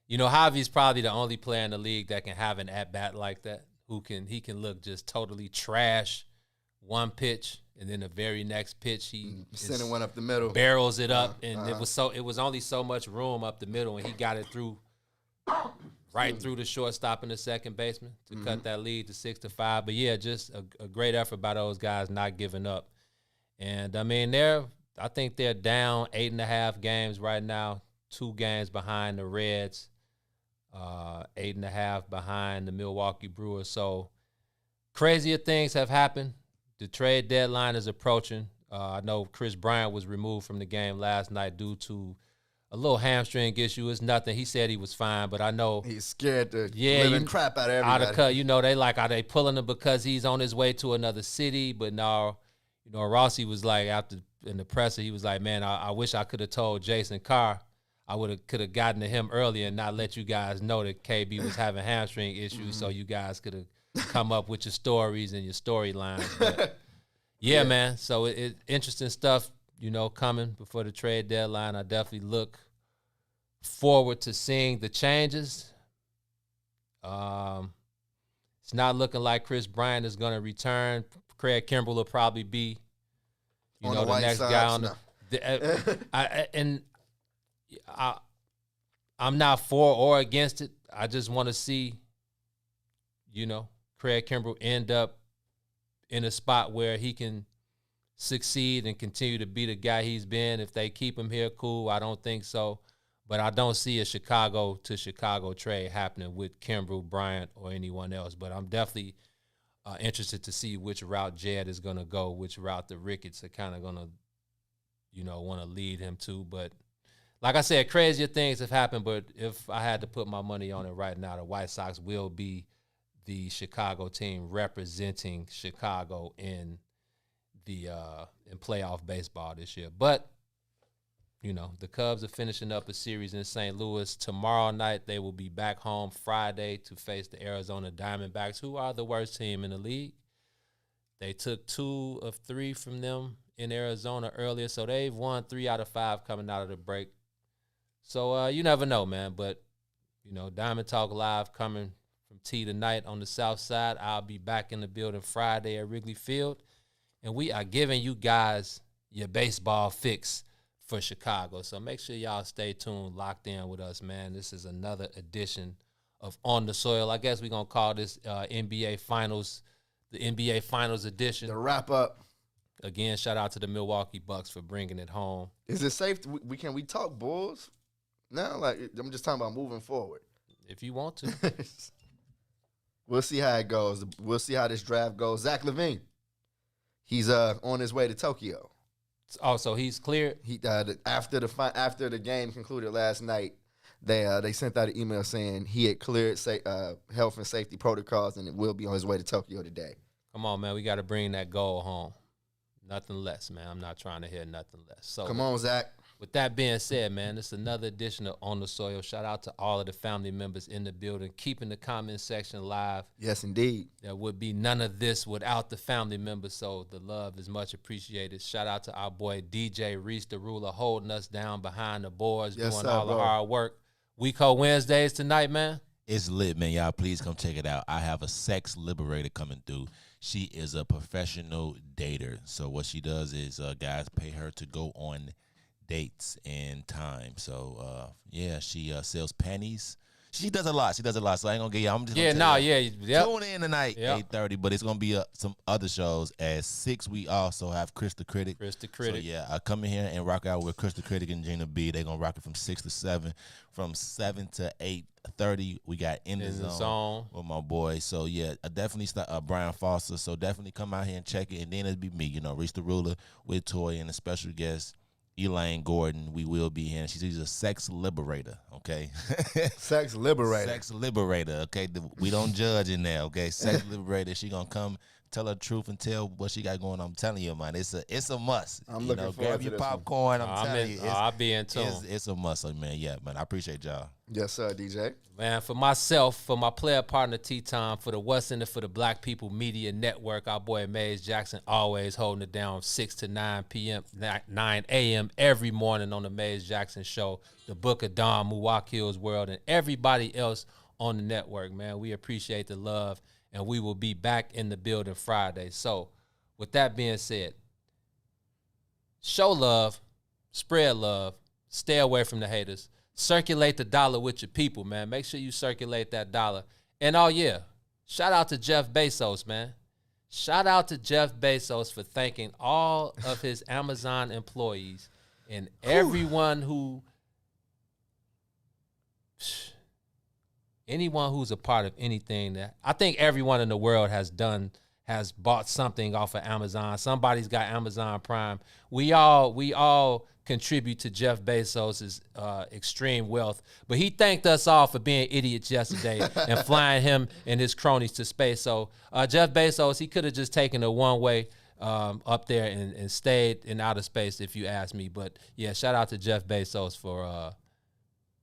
S9: Javi's probably the only player in the league that can have an at-bat like that, he can look just totally trash one pitch, and then the very next pitch he
S10: sending one up the middle,
S9: barrels it up, and it was only so much room up the middle, and he got it through right through the shortstop and the second baseman to cut that lead to 6-5. But yeah, just a great effort by those guys not giving up. And I mean I think they're down 8.5 games right now, 2 games behind the Reds, 8.5 behind the Milwaukee Brewers. So crazier things have happened. The trade deadline is approaching. I know Chris Bryant was removed from the game last night due to a little hamstring issue. It's nothing. He said he was fine, but I know
S10: he's scared to living crap out of everybody.
S9: They are they pulling him because he's on his way to another city? But no, Rossi was like after in the presser, he was like, man, I wish I could have told Jason Carr. I could have gotten to him earlier and not let you guys know that KB was having hamstring issues, so you guys could have come up with your stories and your storylines. But yeah, man. So it interesting stuff, coming before the trade deadline. I definitely look forward to seeing the changes. It's not looking like Chris Bryant is going to return. Craig Kimbrell will probably be, the next guy on I'm not for or against it. I just want to see, Craig Kimbrell end up in a spot where he can succeed and continue to be the guy he's been. If they keep him here, cool. I don't think so. But I don't see a Chicago to Chicago trade happening with Kimbrell, Bryant, or anyone else. But I'm definitely interested to see which route Jed is going to go, which route the Ricketts are kind of going to, want to lead him to. But like I said, crazier things have happened. But if I had to put my money on it right now, the White Sox will be the Chicago team representing Chicago in the in playoff baseball this year. But the Cubs are finishing up a series in St. Louis. Tomorrow night, they will be back home Friday to face the Arizona Diamondbacks, who are the worst team in the league. They took 2 of 3 from them in Arizona earlier, so they've won 3 out of 5 coming out of the break. So you never know, man. But, Diamond Talk Live coming from T tonight on the South Side. I'll be back in the building Friday at Wrigley Field, and we are giving you guys your baseball fix for Chicago. So make sure y'all stay tuned, locked in with us, man. This is another edition of On the Soil. I guess we're going to call this NBA Finals, the NBA Finals edition.
S10: The wrap up.
S9: Again, shout out to the Milwaukee Bucks for bringing it home.
S10: Is it safe? Can we talk Bulls? No, I'm just talking about moving forward.
S9: If you want to.
S10: We'll see how it goes. We'll see how this draft goes. Zach LaVine, he's on his way to Tokyo.
S9: Oh, so he's cleared?
S10: He after the game concluded last night, they sent out an email saying he had cleared health and safety protocols and it will be on his way to Tokyo today.
S9: Come on, man. We got to bring that goal home. Nothing less, man. I'm not trying to hear nothing less. So
S10: come on, Zach.
S9: With that being said, man, it's another edition of On the Soil. Shout out to all of the family members in the building, keeping the comment section live.
S10: Yes, indeed.
S9: There would be none of this without the family members, so the love is much appreciated. Shout out to our boy DJ Reese the Ruler holding us down behind the boards, doing all the hard work. WIIFTBP Wednesdays tonight, man.
S11: It's lit, man. Y'all, please come check it out. I have a sex liberator coming through. She is a professional dater. So what she does is guys pay her to go on dates and time. So yeah, she sells panties. She does a lot. So I ain't gonna get you. I'm just tune in tonight, 8:30. But it's gonna be some other shows. At 6, we also have Chris the Critic. So yeah, I come in here and rock out with Chris the Critic and Gina B. They're gonna rock it from 6 to 7. From 7 to 8:30, we got In the Zone with my boy. So yeah, I definitely Brian Foster. So definitely come out here and check it. And then it'll be me, Reach the Ruler with Toy and a special guest, Elaine Gordon. We will be here. She's a sex liberator, okay?
S10: Sex liberator.
S11: Sex liberator, okay? We don't judge in there, okay? Sex liberator. She gonna come tell her truth and tell what she got going on. I'm telling you, man, it's a must.
S10: I'm looking forward
S11: grab
S10: to
S11: your
S10: this
S11: popcorn. I'm telling you,
S9: I'll be in tune.
S11: It's a must, man. Yeah, man. I appreciate y'all.
S10: Yes, sir, DJ.
S9: Man, for myself, for my player partner T-Tom, for the What's in It for the Black People Media Network, our boy Maze Jackson always holding it down 6 to 9 p.m., 9 a.m. every morning on the Maze Jackson Show, the Book of Don, Muwakil's World, and everybody else on the network, man. We appreciate the love, and we will be back in the building Friday. So, with that being said, show love, spread love, stay away from the haters. Circulate the dollar with your people, man. Make sure you circulate that dollar. And oh, yeah, shout out to Jeff Bezos, man. Shout out to Jeff Bezos for thanking all of his Amazon employees and everyone anyone who's a part of anything that I think everyone in the world has bought something off of Amazon. Somebody's got Amazon Prime. We all contribute to Jeff Bezos' extreme wealth. But he thanked us all for being idiots yesterday and flying him and his cronies to space. So Jeff Bezos, he could have just taken a one-way up there and stayed in outer space, if you ask me. But, yeah, shout out to Jeff Bezos for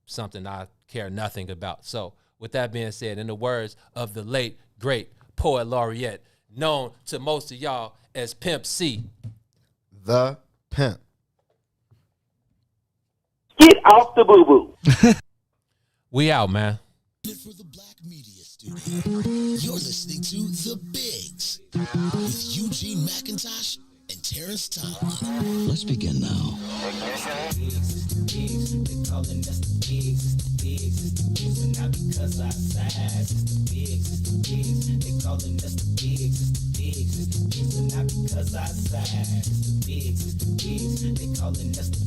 S9: something I care nothing about. So, with that being said, in the words of the late, great poet laureate, known to most of y'all as Pimp C.
S10: The Pimp.
S12: Get off the boo-boo.
S9: We out, man.
S8: For the Black Media Studio, you're listening to The Bigs with Eugene McIntosh and Terrence Tomlin.
S1: Let's begin now.
S6: They calling us the bigs, it's the bigs, it's the bigs, and not because our size, it's the bigs, it's the bigs. They calling us the bigs, it's the bigs, it's the bigs, and not because our size, it's the bigs, it's the bigs. They calling us the